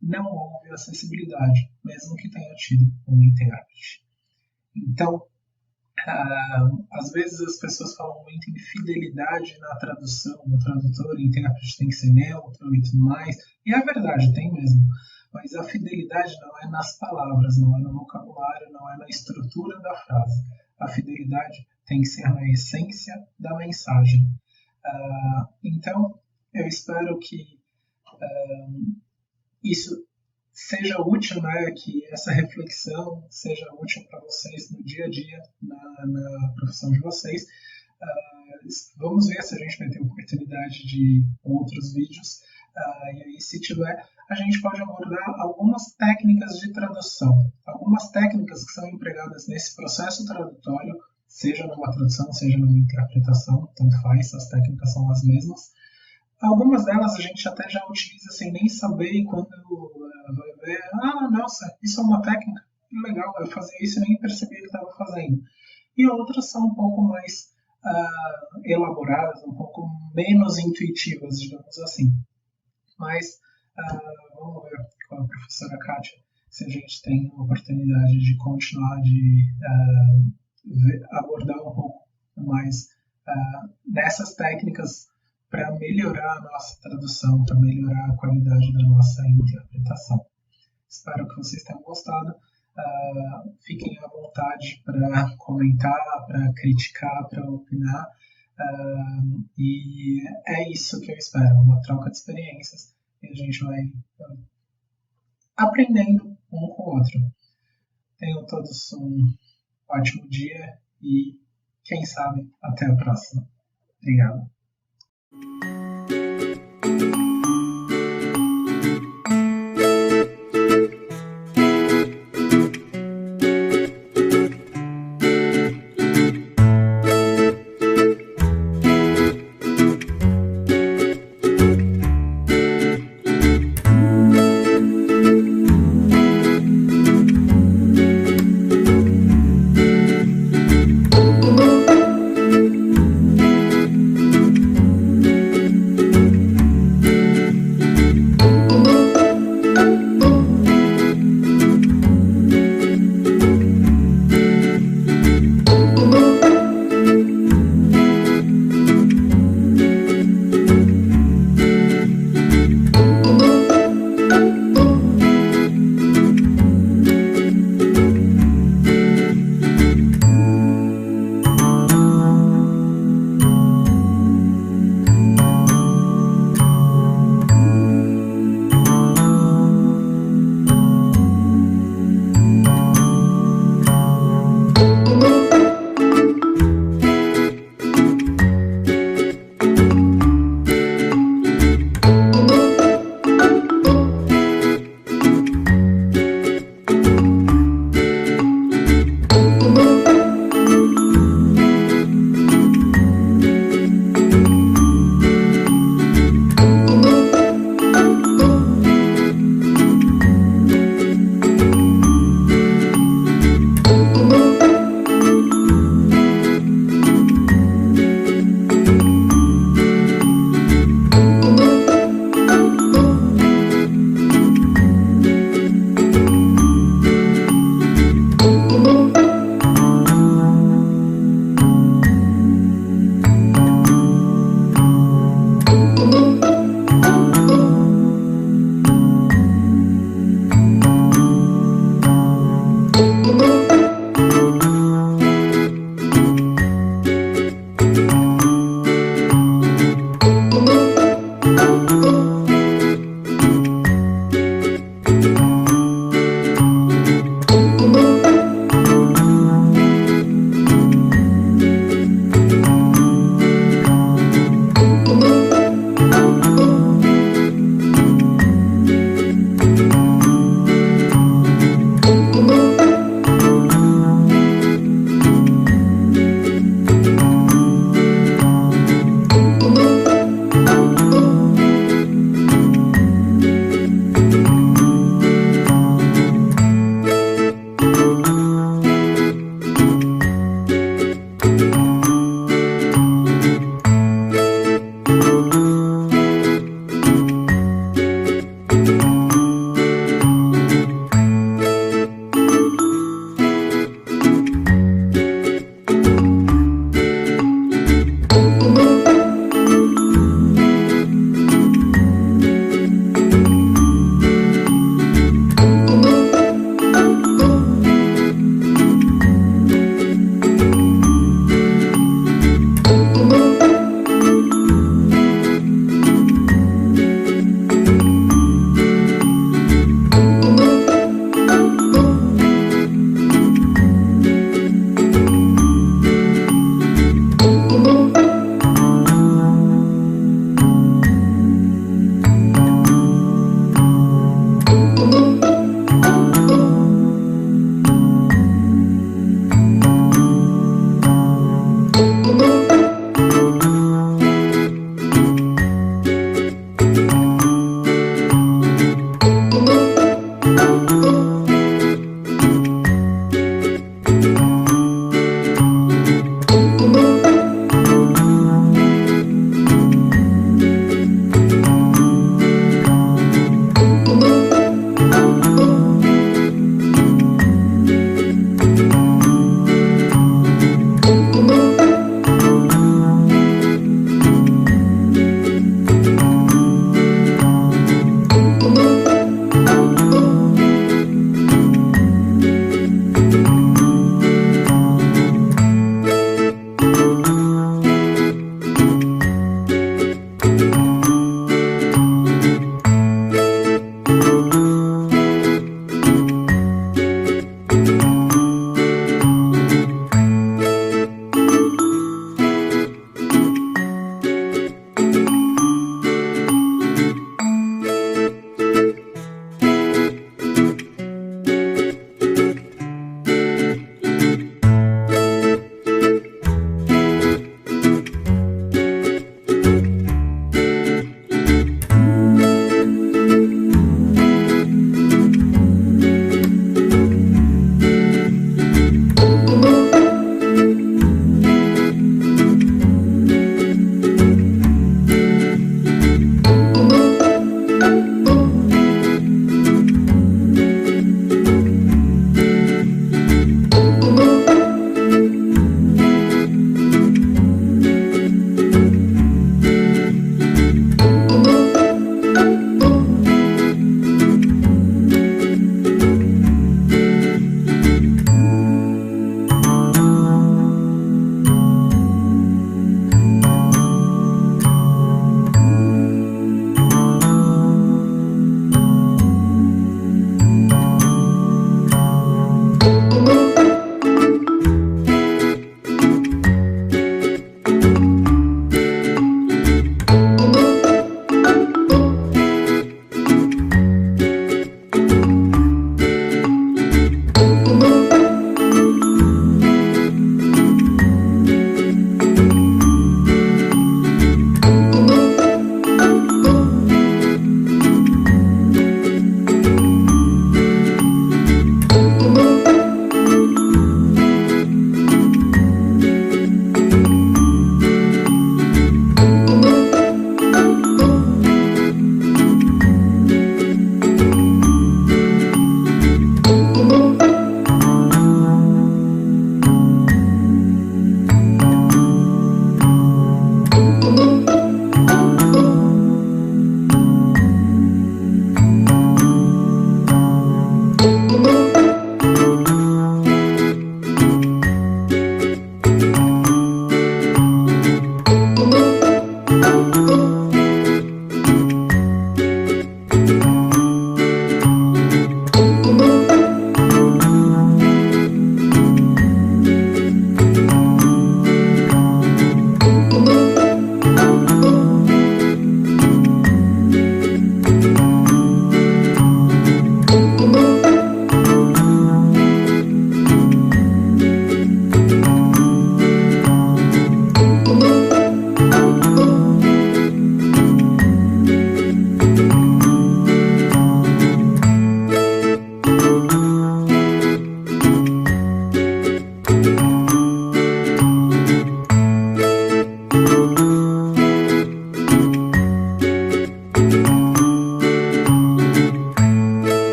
não houve acessibilidade, mesmo que tenha tido um intérprete. Então, às vezes as pessoas falam muito em fidelidade na tradução, o tradutor, o intérprete tem que ser neutro e tudo mais, e é verdade, tem mesmo, mas a fidelidade não é nas palavras, não é no vocabulário, não é na estrutura da frase. A fidelidade tem que ser na essência da mensagem. Então, eu espero que isso seja útil, né, que essa reflexão seja útil para vocês no dia a dia, na profissão de vocês. Vamos ver se a gente vai ter oportunidade de outros vídeos. E aí, se tiver, a gente pode abordar algumas técnicas de tradução, algumas técnicas que são empregadas nesse processo tradutório, seja numa tradução, seja numa interpretação, tanto faz, as técnicas são as mesmas. Algumas delas a gente até já utiliza sem nem saber, e quando vai ver, nossa, isso é uma técnica, legal, eu fazia isso e nem percebia que estava fazendo. E outras são um pouco mais elaboradas, um pouco menos intuitivas, digamos assim. Mas vamos ver com a professora Kátia se a gente tem a oportunidade de continuar de abordar um pouco mais nessas técnicas para melhorar a nossa tradução, para melhorar a qualidade da nossa interpretação. Espero que vocês tenham gostado. Fiquem à vontade para comentar, para criticar, para opinar. E é isso que eu espero, uma troca de experiências. E a gente vai aprendendo um com o outro. Tenham todos um ótimo dia e, quem sabe, até a próxima. Obrigado.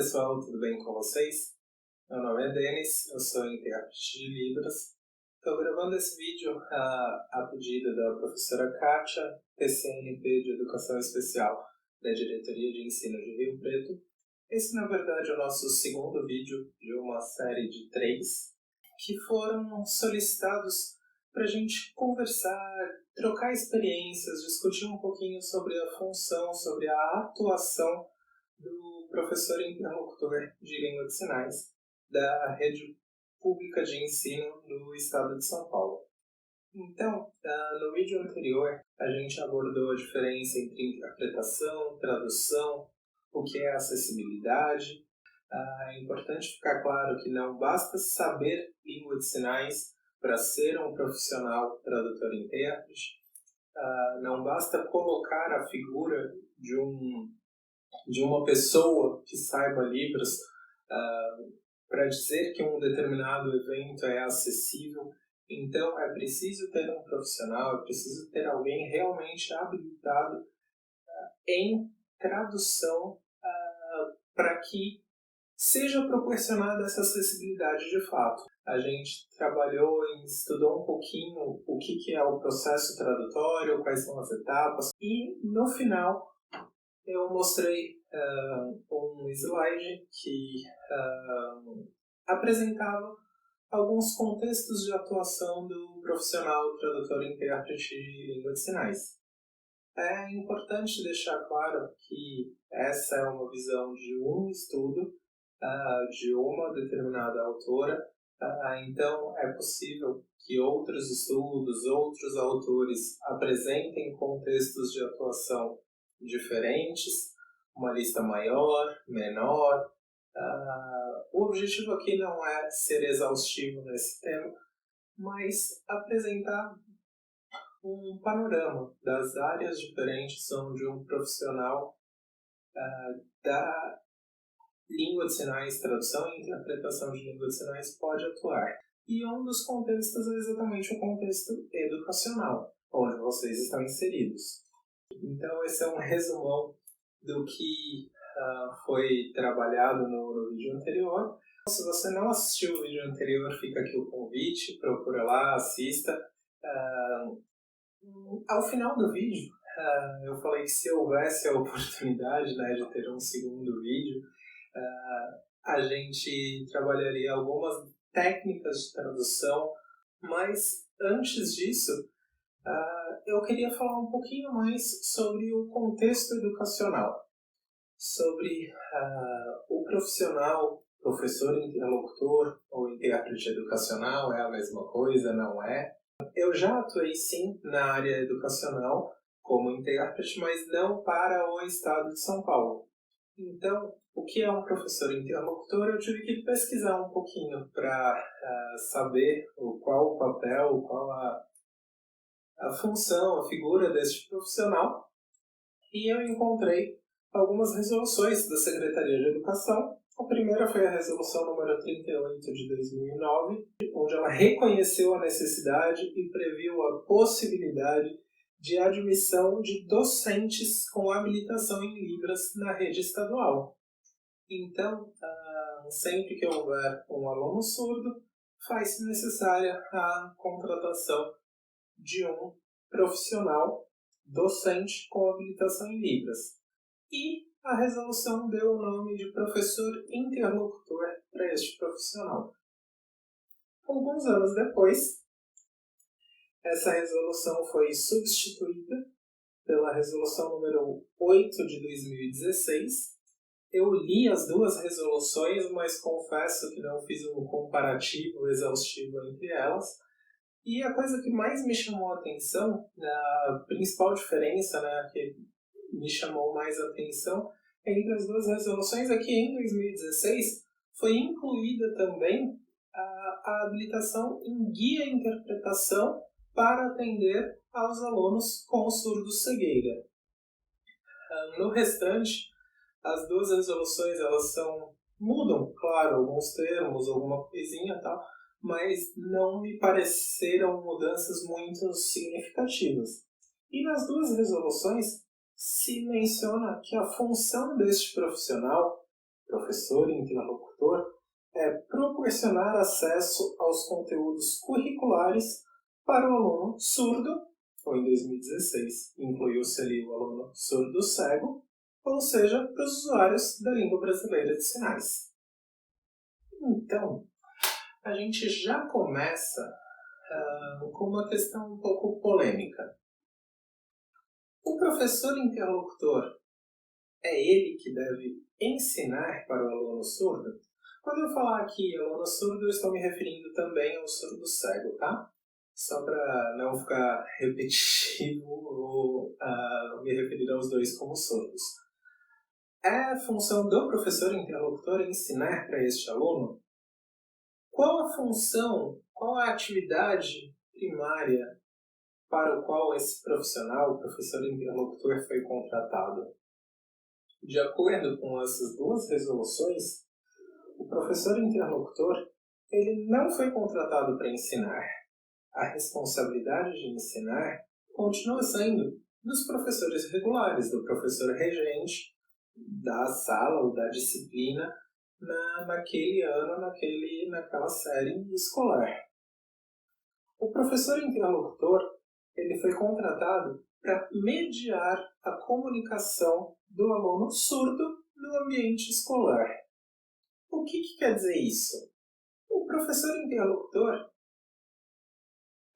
pessoal, tudo bem com vocês? Meu nome é Denis, eu sou intérprete de Libras. Estou gravando esse vídeo a pedido da professora Kátia, PCNP de Educação Especial da Diretoria de Ensino de Rio Preto. Esse, na verdade, é o nosso segundo vídeo de uma série de 3 que foram solicitados para a gente conversar, trocar experiências, discutir um pouquinho sobre a função, sobre a atuação do professor interlocutor de língua de sinais da rede pública de ensino do estado de São Paulo. Então, no vídeo anterior, a gente abordou a diferença entre interpretação, tradução, o que é acessibilidade. É importante ficar claro que não basta saber língua de sinais para ser um profissional tradutor-intérprete. Não basta colocar a figura de uma pessoa que saiba Libras para dizer que um determinado evento é acessível. Então, é preciso ter um profissional, é preciso ter alguém realmente habilitado em tradução para que seja proporcionada essa acessibilidade de fato. A gente estudou um pouquinho o que é o processo tradutório, quais são as etapas, e no final eu mostrei um slide que apresentava alguns contextos de atuação do profissional tradutor-intérprete de língua de sinais. É importante deixar claro que essa é uma visão de um estudo, de uma determinada autora, então é possível que outros estudos, outros autores apresentem contextos de atuação diferentes, uma lista maior, menor. O objetivo aqui não é ser exaustivo nesse tema, mas apresentar um panorama das áreas diferentes onde um profissional da língua de sinais, tradução e interpretação de língua de sinais pode atuar. E um dos contextos é exatamente o contexto educacional, onde vocês estão inseridos. Então, esse é um resumão do que foi trabalhado no vídeo anterior. Se você não assistiu o vídeo anterior, fica aqui o convite, procura lá, assista. Ao final do vídeo, eu falei que se houvesse a oportunidade, de ter um segundo vídeo, a gente trabalharia algumas técnicas de tradução, mas antes disso, eu queria falar um pouquinho mais sobre o contexto educacional, sobre o profissional, professor interlocutor ou intérprete educacional, é a mesma coisa, não é? Eu já atuei sim na área educacional como intérprete, mas não para o estado de São Paulo. Então, o que é um professor interlocutor? Eu tive que pesquisar um pouquinho para saber qual o papel, qual a função, a figura deste profissional. E eu encontrei algumas resoluções da Secretaria de Educação. A primeira foi a resolução número 38 de 2009, onde ela reconheceu a necessidade e previu a possibilidade de admissão de docentes com habilitação em Libras na rede estadual. Então, sempre que houver um aluno surdo, faz-se necessária a contratação de um profissional docente com habilitação em Libras. E a resolução deu o nome de professor interlocutor para este profissional. Alguns anos depois, essa resolução foi substituída pela resolução número 8 de 2016. Eu li as duas resoluções, mas confesso que não fiz um comparativo exaustivo entre elas. E a coisa que mais me chamou a atenção, a principal diferença, que me chamou mais a atenção entre as duas resoluções é que em 2016 foi incluída também a habilitação em guia e interpretação para atender aos alunos com surdo-cegueira. No restante, as duas resoluções elas mudam, claro, alguns termos, alguma coisinha e tal, mas não me pareceram mudanças muito significativas. E nas duas resoluções se menciona que a função deste profissional professor interlocutor é proporcionar acesso aos conteúdos curriculares para o aluno surdo, ou em 2016 incluiu-se ali o aluno surdo-cego, ou seja, para os usuários da língua brasileira de sinais. Então, a gente já começa com uma questão um pouco polêmica. O professor interlocutor é ele que deve ensinar para o aluno surdo? Quando eu falar aqui aluno surdo, eu estou me referindo também ao surdo cego, tá? Só para não ficar repetitivo ou me referir aos dois como surdos. É a função do professor interlocutor ensinar para este aluno? Qual a função, qual a atividade primária para o qual esse profissional, o professor interlocutor, foi contratado? De acordo com essas duas resoluções, o professor interlocutor ele não foi contratado para ensinar. A responsabilidade de ensinar continua sendo dos professores regulares, do professor regente da sala ou da disciplina naquele ano, naquela série escolar. O professor interlocutor ele foi contratado para mediar a comunicação do aluno surdo no ambiente escolar. O que quer dizer isso? O professor interlocutor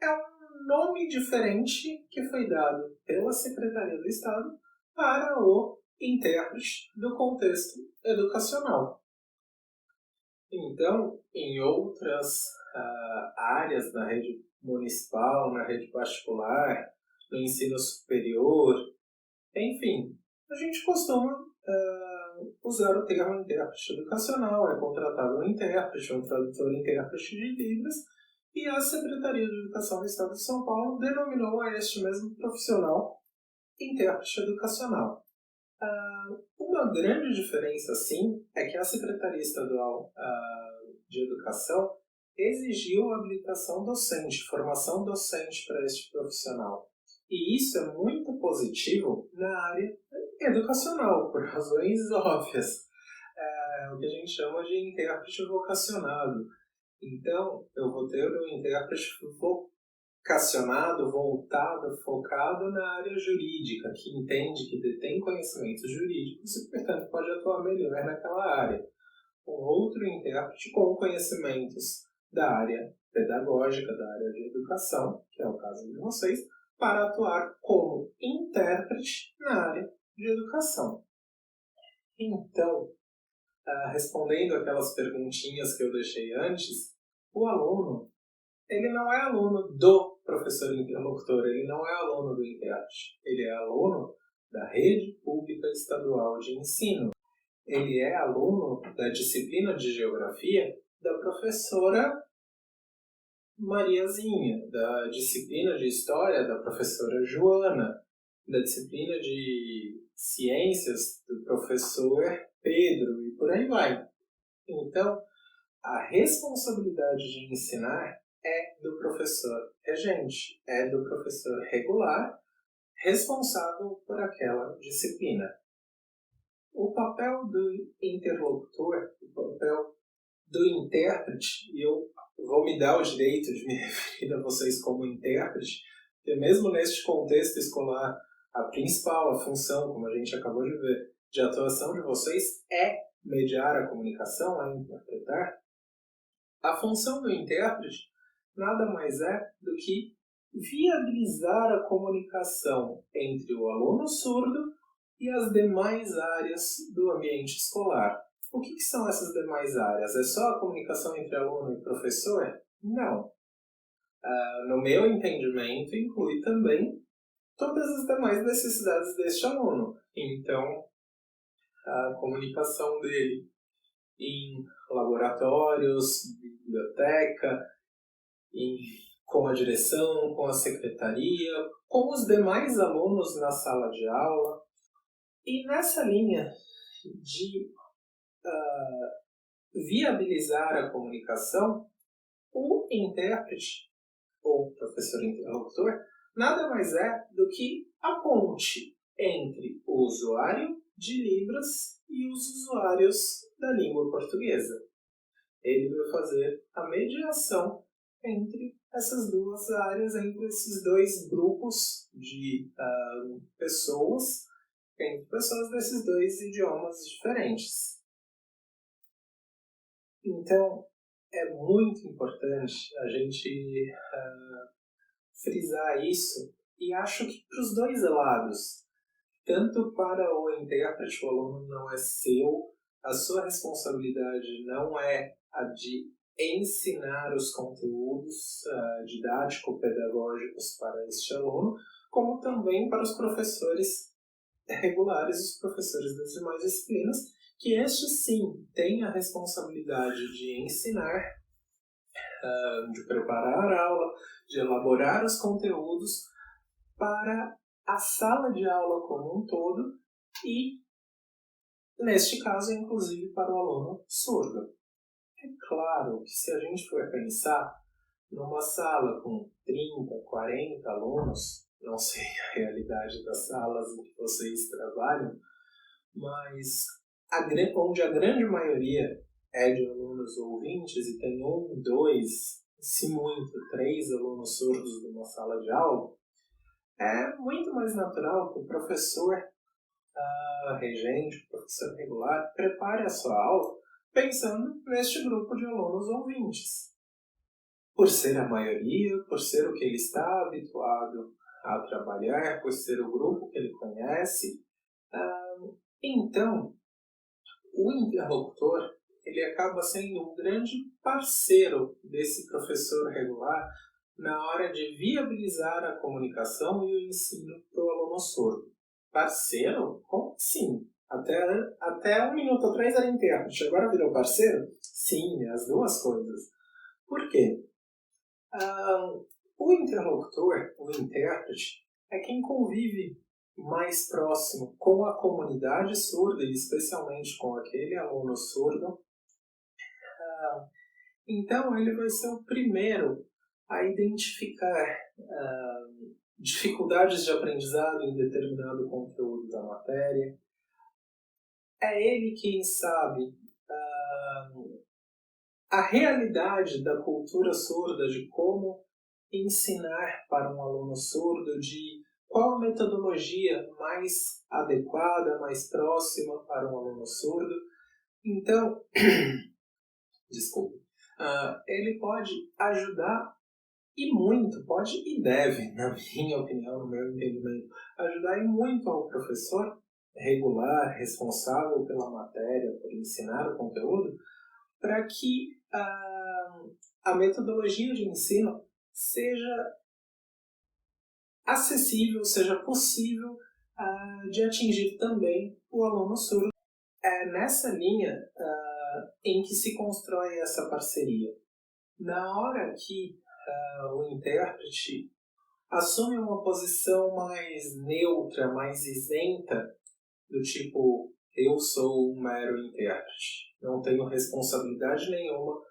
é um nome diferente que foi dado pela Secretaria do Estado para o intérprete do contexto educacional. Então, em outras áreas na rede municipal, na rede particular, no ensino superior, enfim, a gente costuma usar o termo intérprete educacional, é contratado um intérprete, um tradutor-intérprete de Libras, e a Secretaria de Educação do Estado de São Paulo denominou a este mesmo profissional intérprete educacional. Uma grande diferença, sim, é que a Secretaria Estadual de Educação exigiu a habilitação docente, formação docente para este profissional. E isso é muito positivo na área educacional, por razões óbvias. O que a gente chama de intérprete vocacionado. Então, eu vou ter um intérprete vocacionado, voltado, focado na área jurídica, que entende, que detém conhecimentos jurídicos e, portanto, pode atuar melhor naquela área. Um outro intérprete com conhecimentos da área pedagógica, da área de educação, que é o caso de vocês, para atuar como intérprete na área de educação. Então, respondendo aquelas perguntinhas que eu deixei antes, o aluno, ele não é aluno do professor interlocutor, ele não é aluno do intérprete, ele é aluno da rede pública estadual de ensino. Ele é aluno da disciplina de geografia da professora Mariazinha, da disciplina de história da professora Joana, da disciplina de ciências do professor Pedro e por aí vai. Então, a responsabilidade de ensinar é do professor regente, é do professor regular, responsável por aquela disciplina. O papel do interlocutor, o papel do intérprete, e eu vou me dar o direito de me referir a vocês como intérprete, porque mesmo neste contexto escolar, a principal, a função, como a gente acabou de ver, de atuação de vocês é mediar a comunicação, é interpretar. A função do intérprete nada mais é do que viabilizar a comunicação entre o aluno surdo e as demais áreas do ambiente escolar. O que são essas demais áreas? É só a comunicação entre aluno e professor? Não. No meu entendimento, inclui também todas as demais necessidades deste aluno. Então, a comunicação dele em laboratórios, biblioteca, com a direção, com a secretaria, com os demais alunos na sala de aula. E nessa linha de viabilizar a comunicação, o intérprete, ou professor interlocutor, nada mais é do que a ponte entre o usuário de Libras e os usuários da língua portuguesa. Ele vai fazer a mediação entre essas duas áreas, entre esses dois grupos de pessoas, entre pessoas desses dois idiomas diferentes. Então, é muito importante a gente frisar isso, e acho que para os dois lados, tanto para o intérprete, o aluno não é seu, a sua responsabilidade não é a de ensinar os conteúdos didático-pedagógicos para este aluno, como também para os professores regulares, os professores das demais disciplinas, que estes sim têm a responsabilidade de ensinar, de preparar a aula, de elaborar os conteúdos para a sala de aula como um todo e, neste caso, inclusive para o aluno surdo. É claro que se a gente for pensar numa sala com 30, 40 alunos, não sei a realidade das salas em que vocês trabalham, mas onde a grande maioria é de alunos ouvintes e tem 1, 2, se muito, 3 alunos surdos numa sala de aula, é muito mais natural que o professor regente, o professor regular, prepare a sua aula pensando neste grupo de alunos ouvintes. Por ser a maioria, por ser o que ele está habituado a trabalhar, por ser o grupo que ele conhece, então o interlocutor ele acaba sendo um grande parceiro desse professor regular na hora de viabilizar a comunicação e o ensino para o aluno surdo. Parceiro? Como sim? Até 1 minuto atrás era intérprete, agora virou parceiro? Sim, as duas coisas. Por quê? O interlocutor, o intérprete, é quem convive mais próximo com a comunidade surda, e especialmente com aquele aluno surdo. Então, ele vai ser o primeiro a identificar dificuldades de aprendizado em determinado conteúdo da matéria. É ele quem sabe a realidade da cultura surda, de como ensinar para um aluno surdo, de qual a metodologia mais adequada, mais próxima para um aluno surdo. Então, ele pode ajudar e muito, pode e deve, na minha opinião, no meu entendimento, ajudar e muito ao professor regular, responsável pela matéria, por ensinar o conteúdo, para que a metodologia de ensino seja acessível, seja possível de atingir também o aluno surdo. É nessa linha em que se constrói essa parceria. Na hora que o intérprete assume uma posição mais neutra, mais isenta, do tipo, eu sou um mero intérprete, não tenho responsabilidade nenhuma,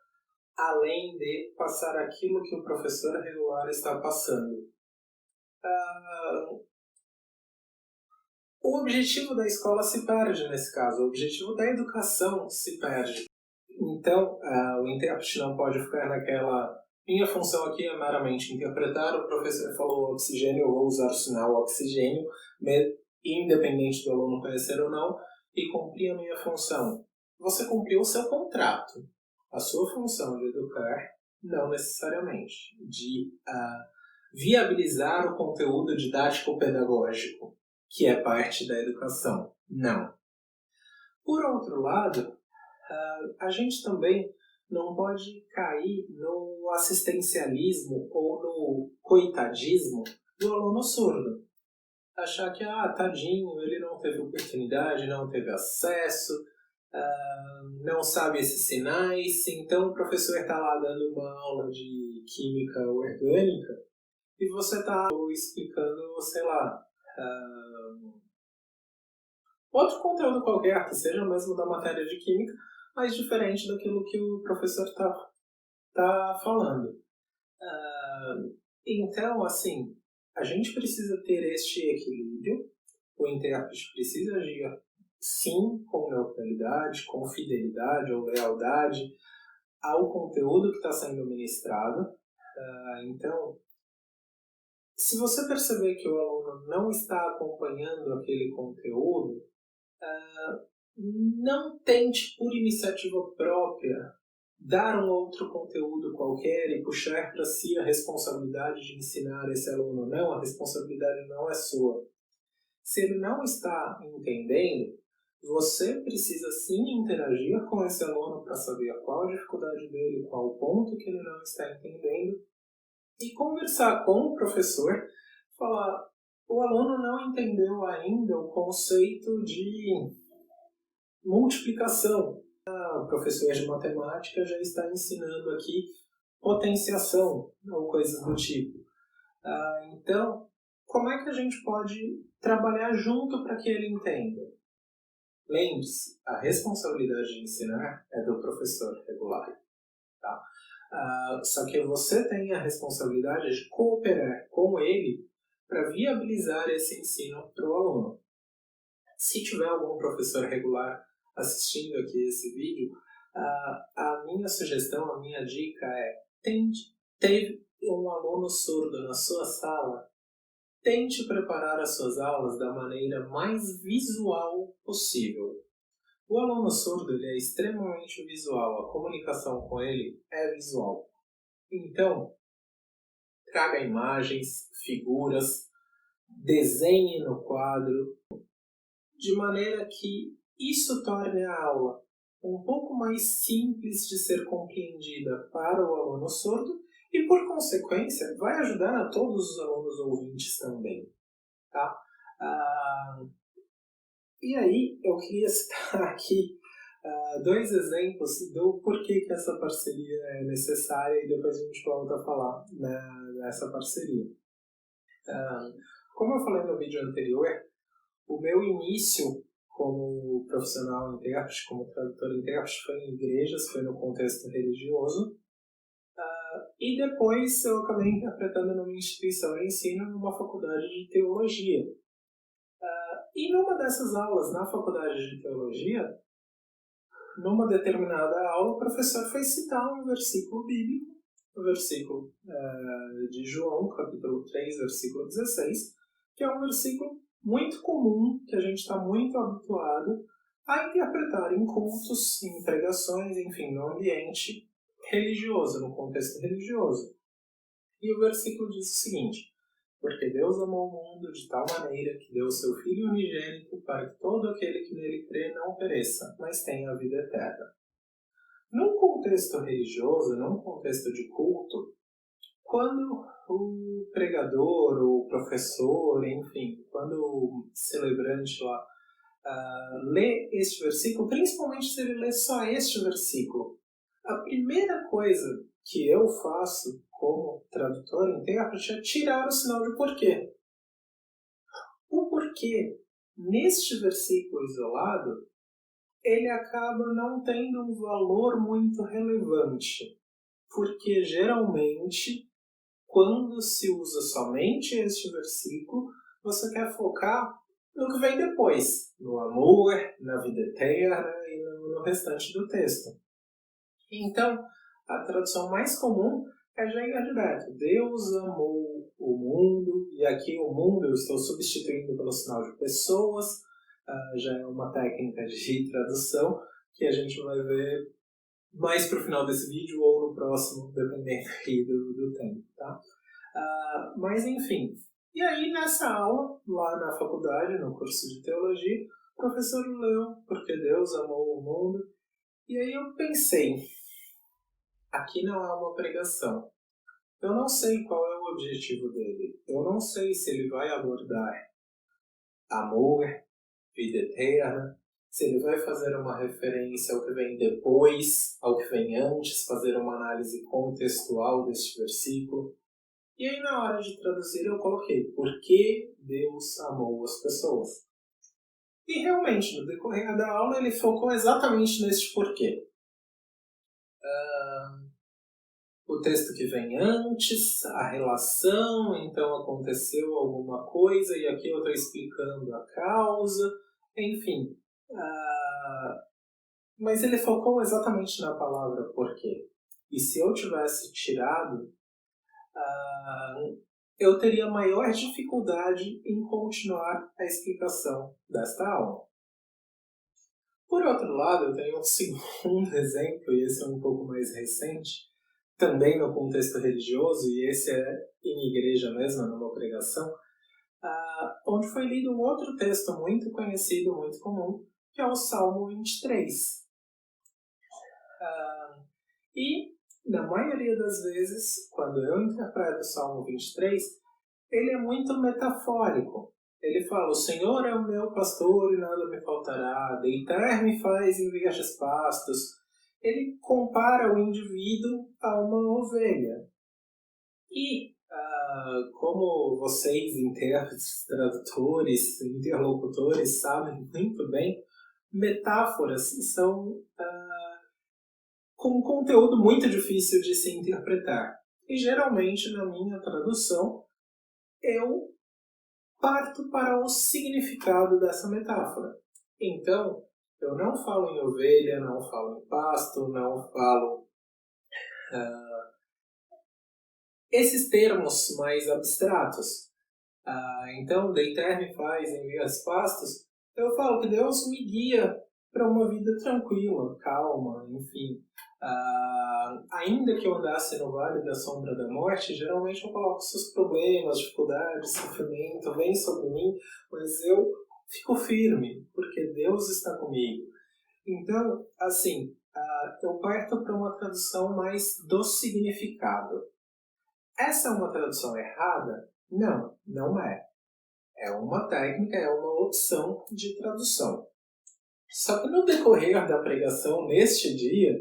além de passar aquilo que o professor regular está passando. O objetivo da escola se perde nesse caso, o objetivo da educação se perde. Então, o intérprete não pode ficar naquela... Minha função aqui é meramente interpretar, o professor falou oxigênio, eu vou usar o sinal oxigênio, independente do aluno conhecer ou não, e cumprir a minha função. Você cumpriu o seu contrato. A sua função de educar, não necessariamente. De viabilizar o conteúdo didático-pedagógico, que é parte da educação. Não. Por outro lado, a gente também não pode cair no assistencialismo ou no coitadismo do aluno surdo. Achar que, tadinho, ele não teve oportunidade, não teve acesso, não sabe esses sinais, então o professor está lá dando uma aula de química orgânica e você está explicando, sei lá, outro conteúdo qualquer, que seja mesmo da matéria de química, mas diferente daquilo que o professor está falando. Então, assim, a gente precisa ter este equilíbrio, o intérprete precisa agir sim, com neutralidade, com fidelidade ou lealdade ao conteúdo que está sendo ministrado. Então, se você perceber que o aluno não está acompanhando aquele conteúdo, não tente, por iniciativa própria, dar um outro conteúdo qualquer e puxar para si a responsabilidade de ensinar esse aluno. Não, a responsabilidade não é sua. Se ele não está entendendo, você precisa sim interagir com esse aluno para saber qual a dificuldade dele, qual o ponto que ele não está entendendo, e conversar com o professor, falar, o aluno não entendeu ainda o conceito de multiplicação. O professor de matemática já está ensinando aqui potenciação ou coisas do tipo. Então, como é que a gente pode trabalhar junto para que ele entenda? Lembre-se, a responsabilidade de ensinar é do professor regular. Tá? Só que você tem a responsabilidade de cooperar com ele para viabilizar esse ensino para o aluno. Se tiver algum professor regular assistindo aqui esse vídeo, a minha sugestão, a minha dica é: teve um aluno surdo na sua sala, tente preparar as suas aulas da maneira mais visual possível. O aluno surdo ele é extremamente visual, a comunicação com ele é visual. Então, traga imagens, figuras, desenhe no quadro, de maneira que isso torne a aula um pouco mais simples de ser compreendida para o aluno surdo e, por consequência, vai ajudar a todos os alunos ouvintes também. Tá? E aí, eu queria citar aqui 2 exemplos do porquê que essa parceria é necessária e depois a gente volta a falar nessa parceria. Como eu falei no vídeo anterior, o meu início como profissional intérprete, como tradutor intérprete, foi em igrejas, foi no contexto religioso. E depois eu acabei interpretando numa instituição de ensino, numa faculdade de teologia. E numa dessas aulas, na faculdade de teologia, numa determinada aula, o professor foi citar um versículo bíblico, o versículo de João, capítulo 3, versículo 16, que é um versículo muito comum, que a gente está muito habituado a interpretar em cultos, em pregações, enfim, no ambiente religioso, no contexto religioso. E o versículo diz o seguinte: porque Deus amou o mundo de tal maneira que deu o seu Filho unigênito para que todo aquele que nele crê não pereça, mas tenha a vida eterna. Num contexto religioso, num contexto de culto, quando o pregador, o professor, enfim, quando o celebrante lá lê este versículo, principalmente se ele lê só este versículo, a primeira coisa que eu faço como tradutor e intérprete é tirar o sinal de porquê. O porquê, neste versículo isolado, ele acaba não tendo um valor muito relevante, porque geralmente, quando se usa somente este versículo, você quer focar no que vem depois, no amor, na vida eterna e no restante do texto. Então, a tradução mais comum é já ir direto. Deus amou o mundo, e aqui o mundo eu estou substituindo pelo sinal de pessoas, já é uma técnica de tradução que a gente vai ver mais para o final desse vídeo ou no próximo, dependendo aí do tempo. Tá? Mas enfim, e aí nessa aula, lá na faculdade, no curso de teologia, o professor leu porque Deus amou o mundo, e aí eu pensei, aqui não é uma pregação. Eu não sei qual é o objetivo dele. Eu não sei se ele vai abordar amor, vida eterna, se ele vai fazer uma referência ao que vem depois, ao que vem antes, fazer uma análise contextual deste versículo. E aí na hora de traduzir eu coloquei por que Deus amou as pessoas. E realmente, no decorrer da aula ele focou exatamente neste porquê. O texto que vem antes, a relação, então aconteceu alguma coisa e aqui eu estou explicando a causa, enfim. Mas ele focou exatamente na palavra porquê. E se eu tivesse tirado, eu teria maior dificuldade em continuar a explicação desta aula. Por outro lado, eu tenho um segundo exemplo, e esse é um pouco mais recente, também no contexto religioso, e esse é em igreja mesmo, numa pregação, onde foi lido um outro texto muito conhecido, muito comum, que é o Salmo 23. E, na maioria das vezes, quando eu interpreto o Salmo 23, ele é muito metafórico. Ele fala, o Senhor é o meu pastor e nada me faltará, deitar-me faz em verdes pastos. Ele compara o indivíduo a uma ovelha. E, como vocês, intérpretes, tradutores, interlocutores, sabem muito bem, metáforas são com um conteúdo muito difícil de se interpretar. E, geralmente, na minha tradução, eu parto para o significado dessa metáfora. Então, eu não falo em ovelha, não falo em pasto, não falo esses termos mais abstratos. Então, deitar-me faz em verdes pastos, eu falo que Deus me guia para uma vida tranquila, calma, enfim. Ainda que eu andasse no vale da sombra da morte, geralmente eu coloco seus problemas, dificuldades, sofrimento, vem sobre mim, mas eu fico firme, porque Deus está comigo. Então, assim, eu parto para uma tradução mais do significado. Essa é uma tradução errada? Não, não é. É uma técnica, é uma opção de tradução. Só que no decorrer da pregação, neste dia,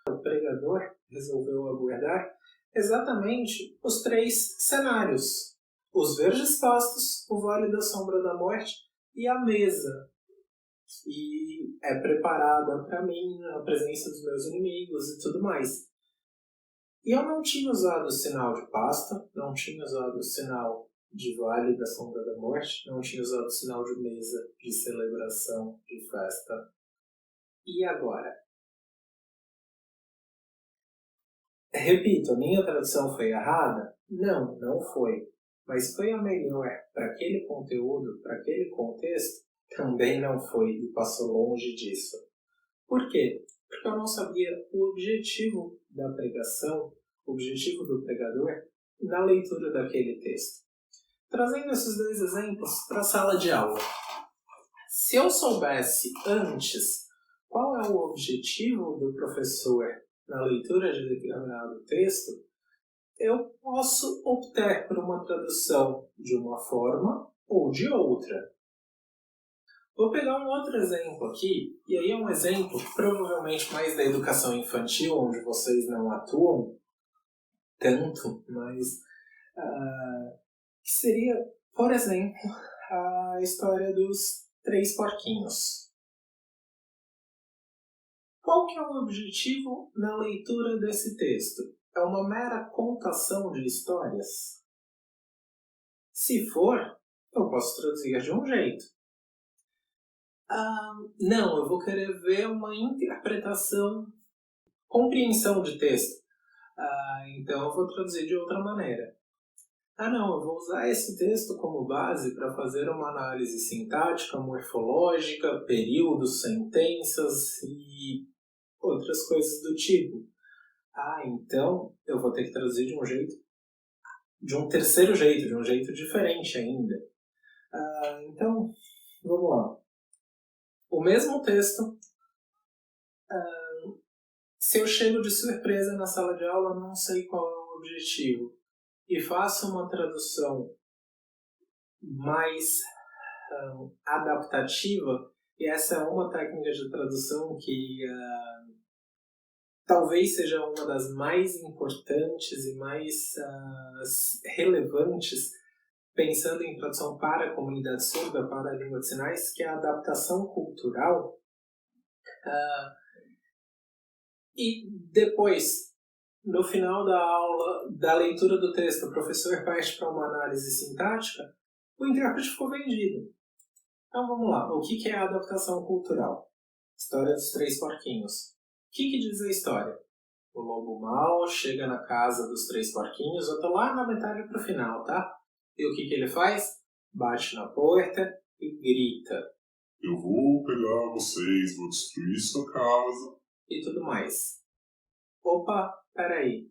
o pregador resolveu abordar exatamente os 3 cenários. Os verdes pastos, o vale da sombra da morte e a mesa. E é preparada para mim, na presença dos meus inimigos e tudo mais. E eu não tinha usado o sinal de pasta, não tinha usado o sinal de vale da sombra da morte, não tinha usado o sinal de mesa, de celebração, de festa. E agora? Repito, a minha tradução foi errada? Não, não foi. Mas foi a melhor para aquele conteúdo, para aquele contexto? Também não foi e passou longe disso. Por quê? Porque eu não sabia o objetivo da pregação, o objetivo do pregador, na leitura daquele texto. Trazendo esses 2 exemplos para a sala de aula. Se eu soubesse antes qual é o objetivo do professor na leitura de determinado texto, eu posso optar por uma tradução de uma forma ou de outra. Vou pegar um outro exemplo aqui, e aí é um exemplo provavelmente mais da educação infantil, onde vocês não atuam tanto, mas que seria, por exemplo, a história dos 3 porquinhos. Qual que é o objetivo na leitura desse texto? É uma mera contação de histórias? Se for, eu posso traduzir de um jeito. Não, eu vou querer ver uma interpretação, compreensão de texto. Então eu vou traduzir de outra maneira. Não, eu vou usar esse texto como base para fazer uma análise sintática, morfológica, períodos, sentenças e outras coisas do tipo. Então eu vou ter que traduzir de um jeito, de um terceiro jeito, de um jeito diferente ainda. Então, vamos lá. O mesmo texto, se eu chego de surpresa na sala de aula, não sei qual é o objetivo, e faço uma tradução mais adaptativa, e essa é uma técnica de tradução que talvez seja uma das mais importantes e mais relevantes, pensando em tradução para a comunidade surda, para a língua de sinais, que é a adaptação cultural. E depois, no final da aula, da leitura do texto, o professor parte para uma análise sintática, o intérprete ficou vendido. Então vamos lá, o que é a adaptação cultural? História dos três porquinhos. O que diz a história? O lobo mau chega na casa dos três porquinhos, eu tô lá na metade pro final, tá? E o que ele faz? Bate na porta e grita. Eu vou pegar vocês, vou destruir sua casa. E tudo mais. Opa, peraí.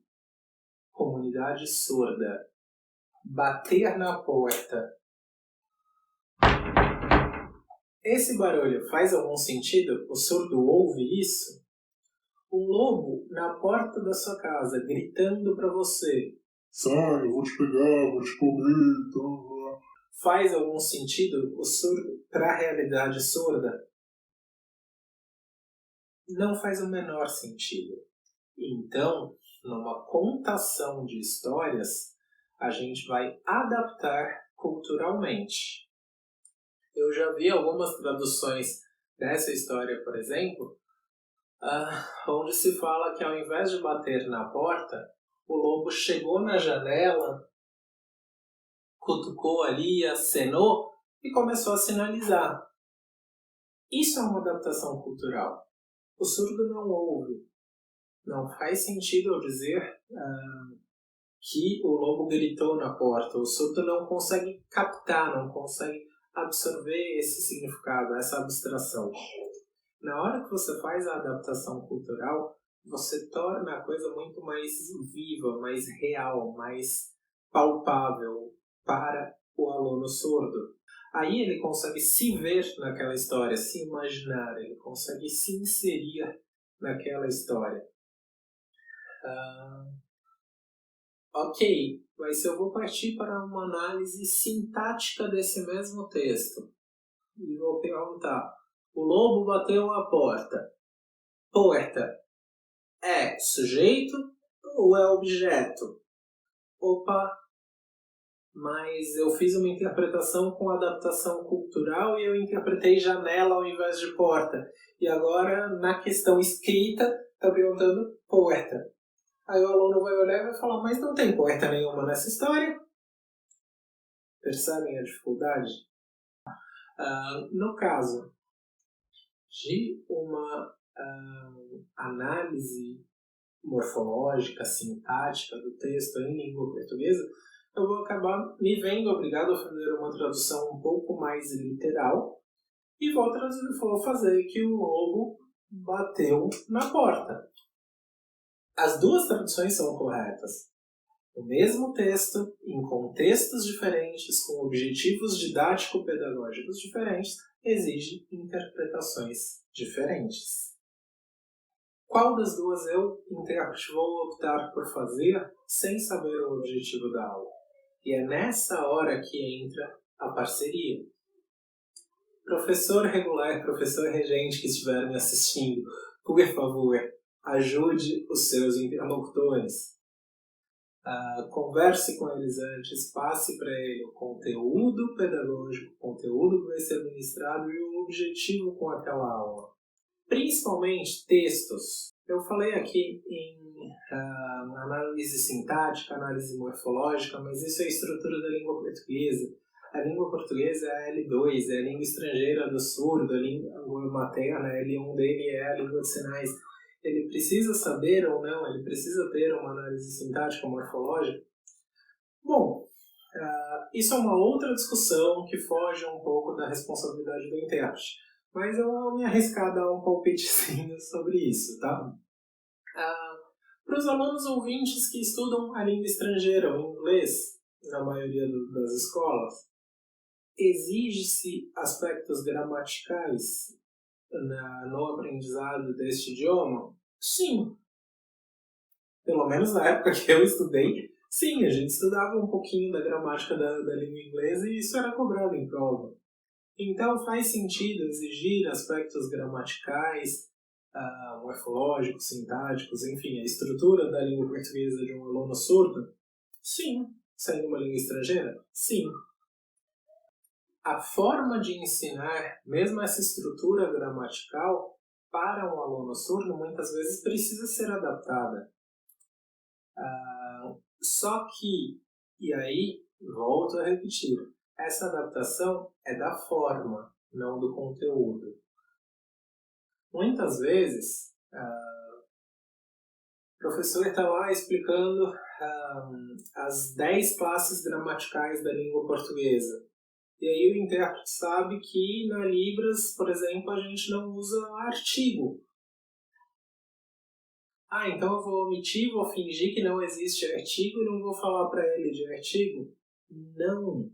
Comunidade surda. Bater na porta. Esse barulho faz algum sentido? O surdo ouve isso? Um lobo na porta da sua casa, gritando pra você. Sai, eu vou te pegar, vou te comer, então... Faz algum sentido o surdo para a realidade surda? Não faz o menor sentido. Então, numa contação de histórias, a gente vai adaptar culturalmente. Eu já vi algumas traduções dessa história, por exemplo, onde se fala que ao invés de bater na porta, o lobo chegou na janela, cutucou ali, acenou e começou a sinalizar. Isso é uma adaptação cultural. O surdo não ouve. Não faz sentido eu dizer que o lobo gritou na porta. O surdo não consegue captar, não consegue absorver esse significado, essa abstração. Na hora que você faz a adaptação cultural, você torna a coisa muito mais viva, mais real, mais palpável para o aluno surdo. Aí ele consegue se ver naquela história, se imaginar, ele consegue se inserir naquela história. Ok, mas eu vou partir para uma análise sintática desse mesmo texto. E vou perguntar, o lobo bateu na porta. Porta é sujeito ou é objeto? Opa, mas eu fiz uma interpretação com adaptação cultural e eu interpretei janela ao invés de porta. E agora, na questão escrita, está perguntando porta. Aí o aluno vai olhar e vai falar, mas não tem porta nenhuma nessa história. Percebem a dificuldade? No caso de uma análise morfológica, sintática do texto em língua portuguesa, eu vou acabar me vendo obrigado a fazer uma tradução um pouco mais literal e vou fazer que o lobo bateu na porta. As duas traduções são corretas. O mesmo texto, em contextos diferentes, com objetivos didático-pedagógicos diferentes, exige interpretações diferentes. Qual das duas eu, intérprete, vou optar por fazer sem saber o objetivo da aula? E é nessa hora que entra a parceria. Professor regular, professor regente que estiver me assistindo, por favor, ajude os seus interlocutores. Converse com eles antes, passe para ele o conteúdo pedagógico, o conteúdo que vai ser ministrado e o objetivo com aquela aula. Principalmente textos. Eu falei aqui em análise sintática, análise morfológica, mas isso é a estrutura da língua portuguesa. A língua portuguesa é a L2, é a língua estrangeira do surdo, a língua materna, a L1 dele é a língua de sinais. Ele precisa saber ou não, ele precisa ter uma análise sintática morfológica? Bom, isso é uma outra discussão que foge um pouco da responsabilidade do intérprete. Mas eu vou me arriscar a dar um palpitezinho sobre isso, tá? Para os alunos ouvintes que estudam a língua estrangeira, o inglês, na maioria das escolas, exige-se aspectos gramaticais no aprendizado deste idioma? Sim. Pelo menos na época que eu estudei, sim, a gente estudava um pouquinho da gramática da língua inglesa e isso era cobrado em prova. Então faz sentido exigir aspectos gramaticais, morfológicos, sintáticos, enfim, a estrutura da língua portuguesa de um aluno surdo? Sim. Sendo uma língua estrangeira? Sim. A forma de ensinar, mesmo essa estrutura gramatical, para um aluno surdo, muitas vezes precisa ser adaptada. Só que, e aí, volto a repetir, essa adaptação é da forma, não do conteúdo. Muitas vezes, o professor está lá explicando as 10 classes gramaticais da língua portuguesa. E aí o intérprete sabe que na Libras, por exemplo, a gente não usa artigo. Então eu vou omitir, vou fingir que não existe artigo e não vou falar para ele de artigo? Não.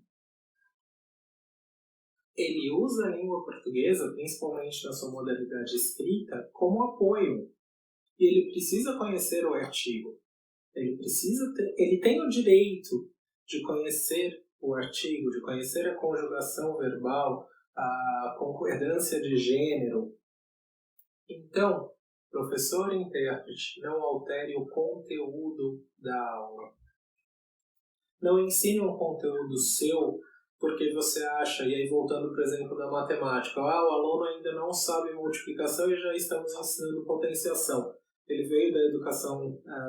Ele usa a língua portuguesa, principalmente na sua modalidade escrita, como apoio. E ele precisa conhecer o artigo. Ele tem o direito de conhecer o artigo, de conhecer a conjugação verbal, a concordância de gênero. Então, professor e intérprete, não altere o conteúdo da aula. Não ensine um conteúdo seu porque você acha, e aí voltando por exemplo da matemática, o aluno ainda não sabe multiplicação e já estamos ensinando potenciação. Ele veio da educação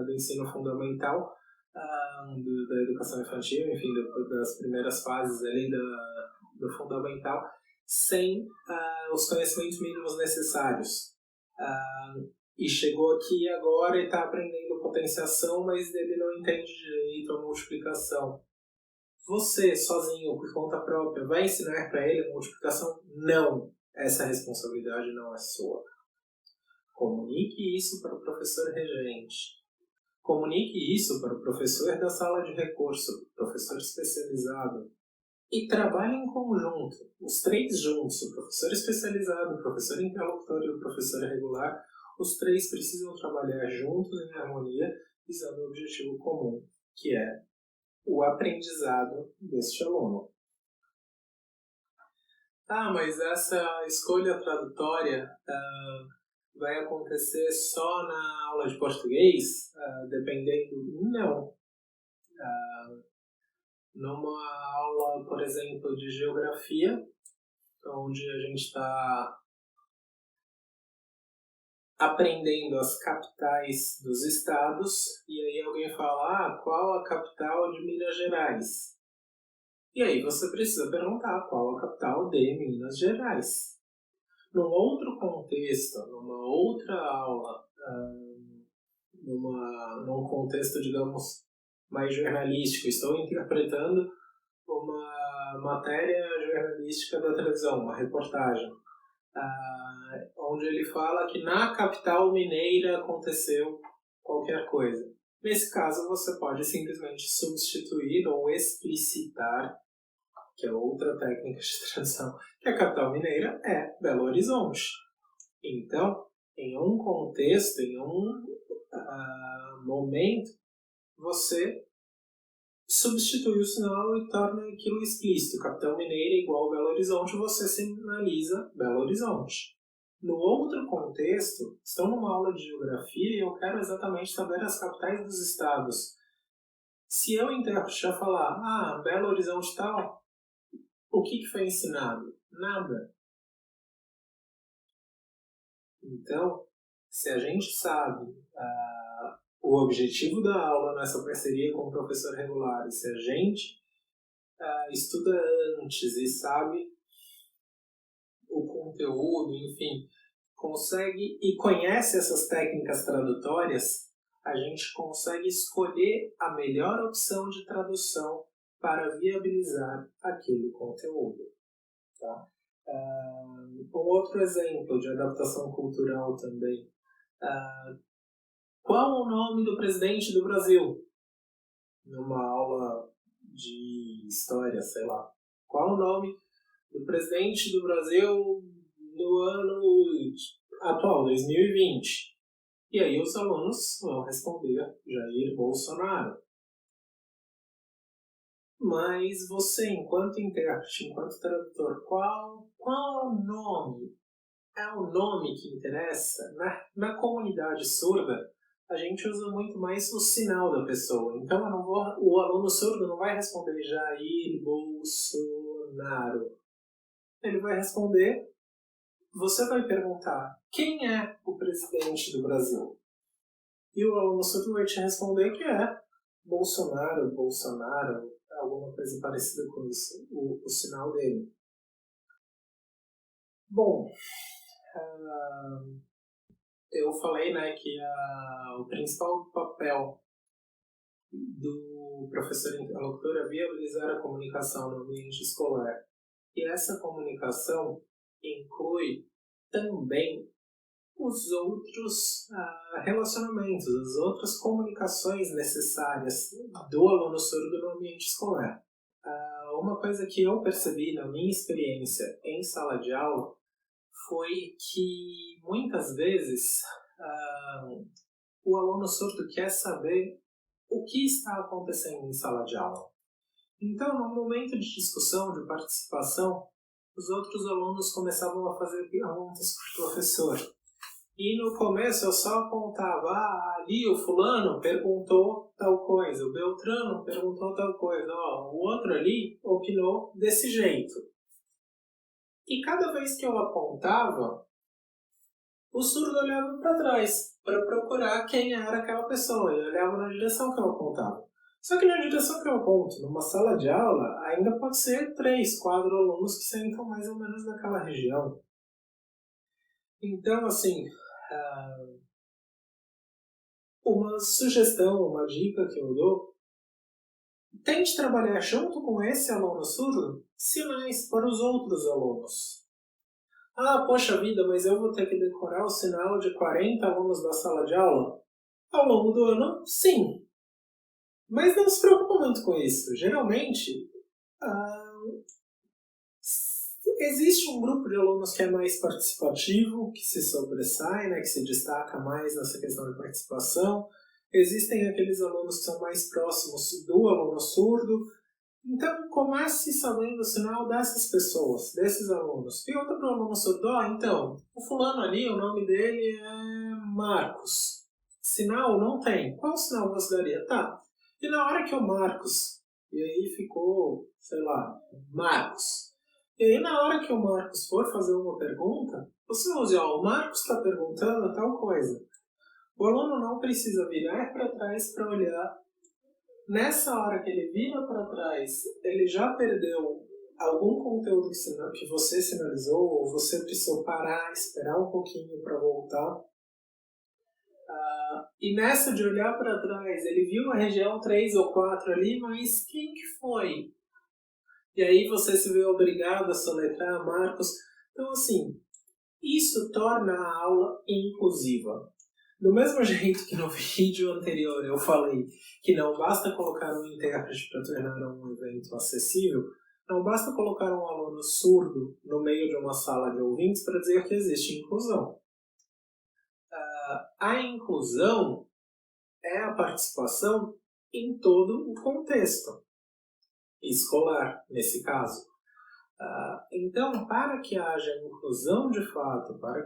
do ensino fundamental, da educação infantil, enfim, das primeiras fases ali do fundamental, sem os conhecimentos mínimos necessários. E chegou aqui agora e está aprendendo potenciação, mas ele não entende direito a multiplicação. Você, sozinho, por conta própria, vai ensinar para ele a multiplicação? Não. Essa responsabilidade não é sua. Comunique isso para o professor regente. Comunique isso para o professor da sala de recurso, professor especializado. E trabalhe em conjunto, os três juntos, o professor especializado, o professor interlocutor e o professor regular. Os três precisam trabalhar juntos em harmonia, visando o objetivo comum, que é o aprendizado deste aluno. Mas essa escolha tradutória vai acontecer só na aula de português? Dependendo? Não. Numa aula, por exemplo, de geografia, onde a gente está aprendendo as capitais dos estados, e aí alguém fala, qual a capital de Minas Gerais? E aí você precisa perguntar qual a capital de Minas Gerais. Num outro contexto, numa outra aula, num contexto, digamos, mais jornalístico, estou interpretando uma matéria jornalística da televisão, uma reportagem, onde ele fala que na capital mineira aconteceu qualquer coisa. Nesse caso, você pode simplesmente substituir ou explicitar, que é outra técnica de tradução, que a capital mineira é Belo Horizonte. Então, em um contexto, em um momento, você substitui o sinal e torna aquilo explícito. Capital mineira é igual Belo Horizonte, você sinaliza Belo Horizonte. No outro contexto, estão numa aula de geografia e eu quero exatamente saber as capitais dos estados. Se eu, intérprete, já falar, Belo Horizonte tal, o que foi ensinado? Nada. Então, se a gente sabe o objetivo da aula nessa parceria com o professor regular, e se a gente estuda antes e sabe o conteúdo, enfim, consegue e conhece essas técnicas tradutórias, a gente consegue escolher a melhor opção de tradução para viabilizar aquele conteúdo. Tá? Um outro exemplo de adaptação cultural também. Qual o nome do presidente do Brasil? Numa aula de história, sei lá. Qual o nome do presidente do Brasil no ano atual, 2020? E aí os alunos vão responder Jair Bolsonaro. Mas você, enquanto intérprete, enquanto tradutor, qual é o nome? É o nome que interessa? Na comunidade surda, a gente usa muito mais o sinal da pessoa. Então o aluno surdo não vai responder Jair Bolsonaro. Ele vai responder, você vai perguntar, quem é o presidente do Brasil? E o aluno surdo vai te responder que é Bolsonaro, alguma coisa parecida com isso, o sinal dele. Bom, eu falei, né, que o principal papel do professor interlocutor é viabilizar a comunicação no ambiente escolar. E essa comunicação inclui também os outros relacionamentos, as outras comunicações necessárias do aluno surdo no ambiente escolar. Uma coisa que eu percebi na minha experiência em sala de aula foi que muitas vezes o aluno surdo quer saber o que está acontecendo em sala de aula. Então, no momento de discussão, de participação, os outros alunos começavam a fazer perguntas para o professor. E no começo eu só apontava, ali o fulano perguntou tal coisa, o Beltrano perguntou tal coisa, o outro ali opinou desse jeito. E cada vez que eu apontava, o surdo olhava para trás para procurar quem era aquela pessoa. Ele olhava na direção que eu apontava. Só que na direção que eu aponto, numa sala de aula, ainda pode ser 3, 4 alunos que sentam mais ou menos naquela região. Então, assim, uma sugestão, uma dica que eu dou, tente trabalhar junto com esse aluno surdo sinais para os outros alunos. Poxa vida, mas eu vou ter que decorar o sinal de 40 alunos da sala de aula? Ao longo do ano, sim. Mas não se preocupe muito com isso. Geralmente, existe um grupo de alunos que é mais participativo, que se sobressai, né, que se destaca mais nessa questão de participação. Existem aqueles alunos que são mais próximos do aluno surdo. Então, comece sabendo o sinal dessas pessoas, desses alunos. Pergunta para o aluno surdo, então, o fulano ali, o nome dele é Marcos. Sinal não tem. Qual sinal você daria? Tá. E na hora que o Marcos, e aí ficou, sei lá, Marcos. E aí na hora que o Marcos for fazer uma pergunta, você vai dizer, o Marcos está perguntando tal coisa. O aluno não precisa virar para trás para olhar. Nessa hora que ele vira para trás, ele já perdeu algum conteúdo que você sinalizou, ou você precisou parar, esperar um pouquinho para voltar. E nessa de olhar para trás, ele viu a região 3 ou 4 ali, mas quem que foi? E aí você se vê obrigado a soletrar Marcos. Então, assim, isso torna a aula inclusiva. Do mesmo jeito que no vídeo anterior eu falei que não basta colocar um intérprete para tornar um evento acessível, não basta colocar um aluno surdo no meio de uma sala de ouvintes para dizer que existe inclusão. A inclusão é a participação em todo o contexto escolar, nesse caso. Então, para que haja inclusão de fato, para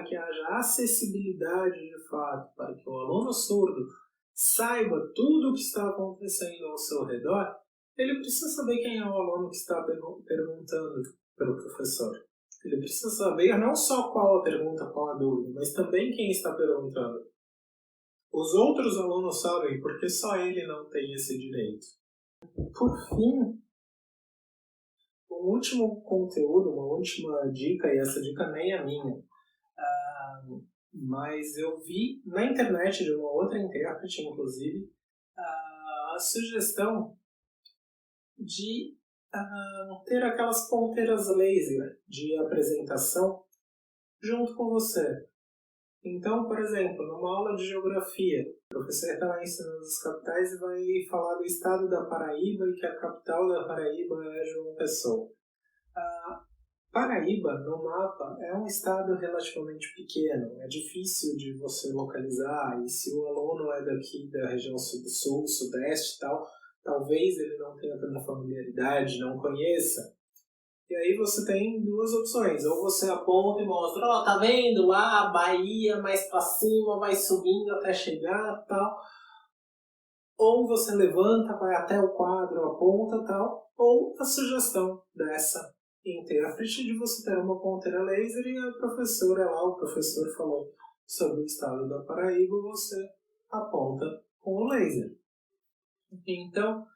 que haja acessibilidade de fato, para que o aluno surdo saiba tudo o que está acontecendo ao seu redor, ele precisa saber quem é o aluno que está perguntando pelo professor. Ele precisa saber não só qual a pergunta, qual a dúvida, mas também quem está perguntando. Os outros alunos sabem porque só ele não tem esse direito. Por fim, um último conteúdo, uma última dica, e essa dica nem é minha, mas eu vi na internet de uma outra intérprete, inclusive, a sugestão de ter aquelas ponteiras laser de apresentação junto com você. Então, por exemplo, numa aula de geografia, o professor está lá ensinando as capitais e vai falar do estado da Paraíba e que a capital da Paraíba é João Pessoa. Paraíba, no mapa, é um estado relativamente pequeno, é difícil de você localizar, e se o aluno é daqui da região sul, sudeste e tal, talvez ele não tenha tanta familiaridade, não conheça. E aí você tem duas opções, ou você aponta e mostra, tá vendo lá, Bahia, mais pra cima, vai subindo até chegar, tal. Ou você levanta, vai até o quadro, aponta, tal. Ou a sugestão dessa intérprete de você ter uma ponteira laser e a professora lá, o professor falou sobre o estado da Paraíba, você aponta com o laser. Então,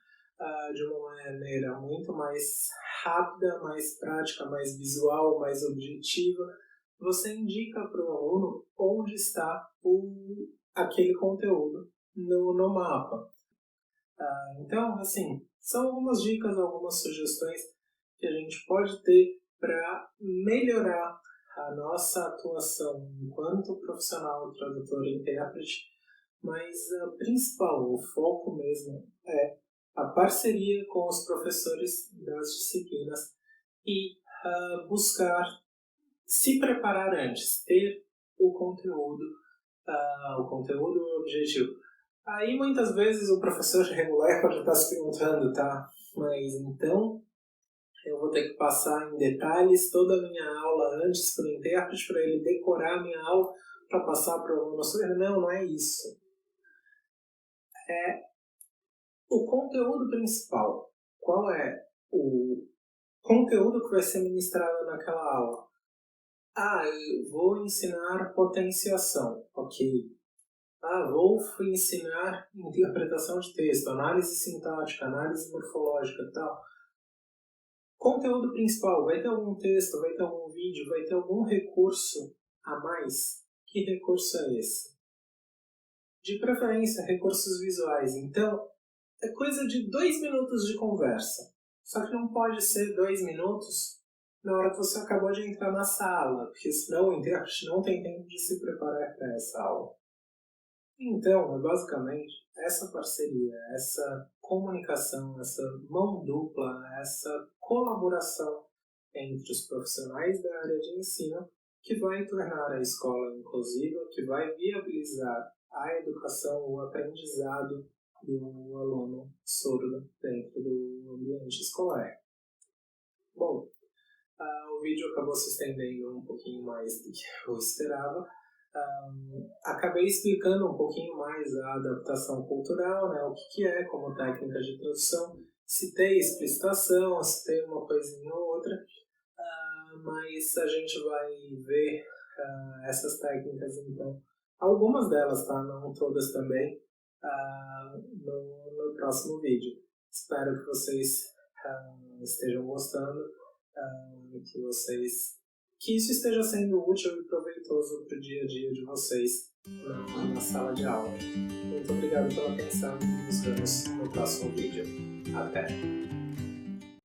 de uma maneira muito mais rápida, mais prática, mais visual, mais objetiva, você indica para o aluno onde está aquele conteúdo no mapa. Então, assim, são algumas dicas, algumas sugestões que a gente pode ter para melhorar a nossa atuação enquanto profissional, tradutor e intérprete, mas a principal, o foco mesmo é a parceria com os professores das disciplinas e buscar se preparar antes, ter o conteúdo objetivo. Aí muitas vezes o professor regular pode estar se perguntando, tá? Mas então eu vou ter que passar em detalhes toda a minha aula antes para o intérprete, para ele decorar a minha aula para passar para o aluno. Não é isso. É o conteúdo principal. Qual é o conteúdo que vai ser ministrado naquela aula? Eu vou ensinar potenciação. Ok. Vou ensinar interpretação de texto, análise sintática, análise morfológica e tal. Conteúdo principal, vai ter algum texto, vai ter algum vídeo, vai ter algum recurso a mais? Que recurso é esse? De preferência, recursos visuais. Então, é coisa de 2 minutos de conversa. Só que não pode ser 2 minutos na hora que você acabou de entrar na sala, porque senão o intérprete não tem tempo de se preparar para essa aula. Então, basicamente, essa parceria, essa comunicação, essa mão dupla, essa colaboração entre os profissionais da área de ensino que vai tornar a escola inclusiva, que vai viabilizar a educação, o aprendizado do aluno surdo dentro do ambiente escolar. Bom, o vídeo acabou se estendendo um pouquinho mais do que eu esperava. Acabei explicando um pouquinho mais a adaptação cultural, né, o que é como técnica de tradução, citei explicitação, citei uma coisinha ou outra, mas a gente vai ver essas técnicas, então, algumas delas, tá? Não todas também, no próximo vídeo. Espero que vocês estejam gostando, que isso esteja sendo útil e proveitoso para o dia a dia de vocês na sala de aula. Muito obrigado pela atenção e nos vemos no próximo vídeo. Até!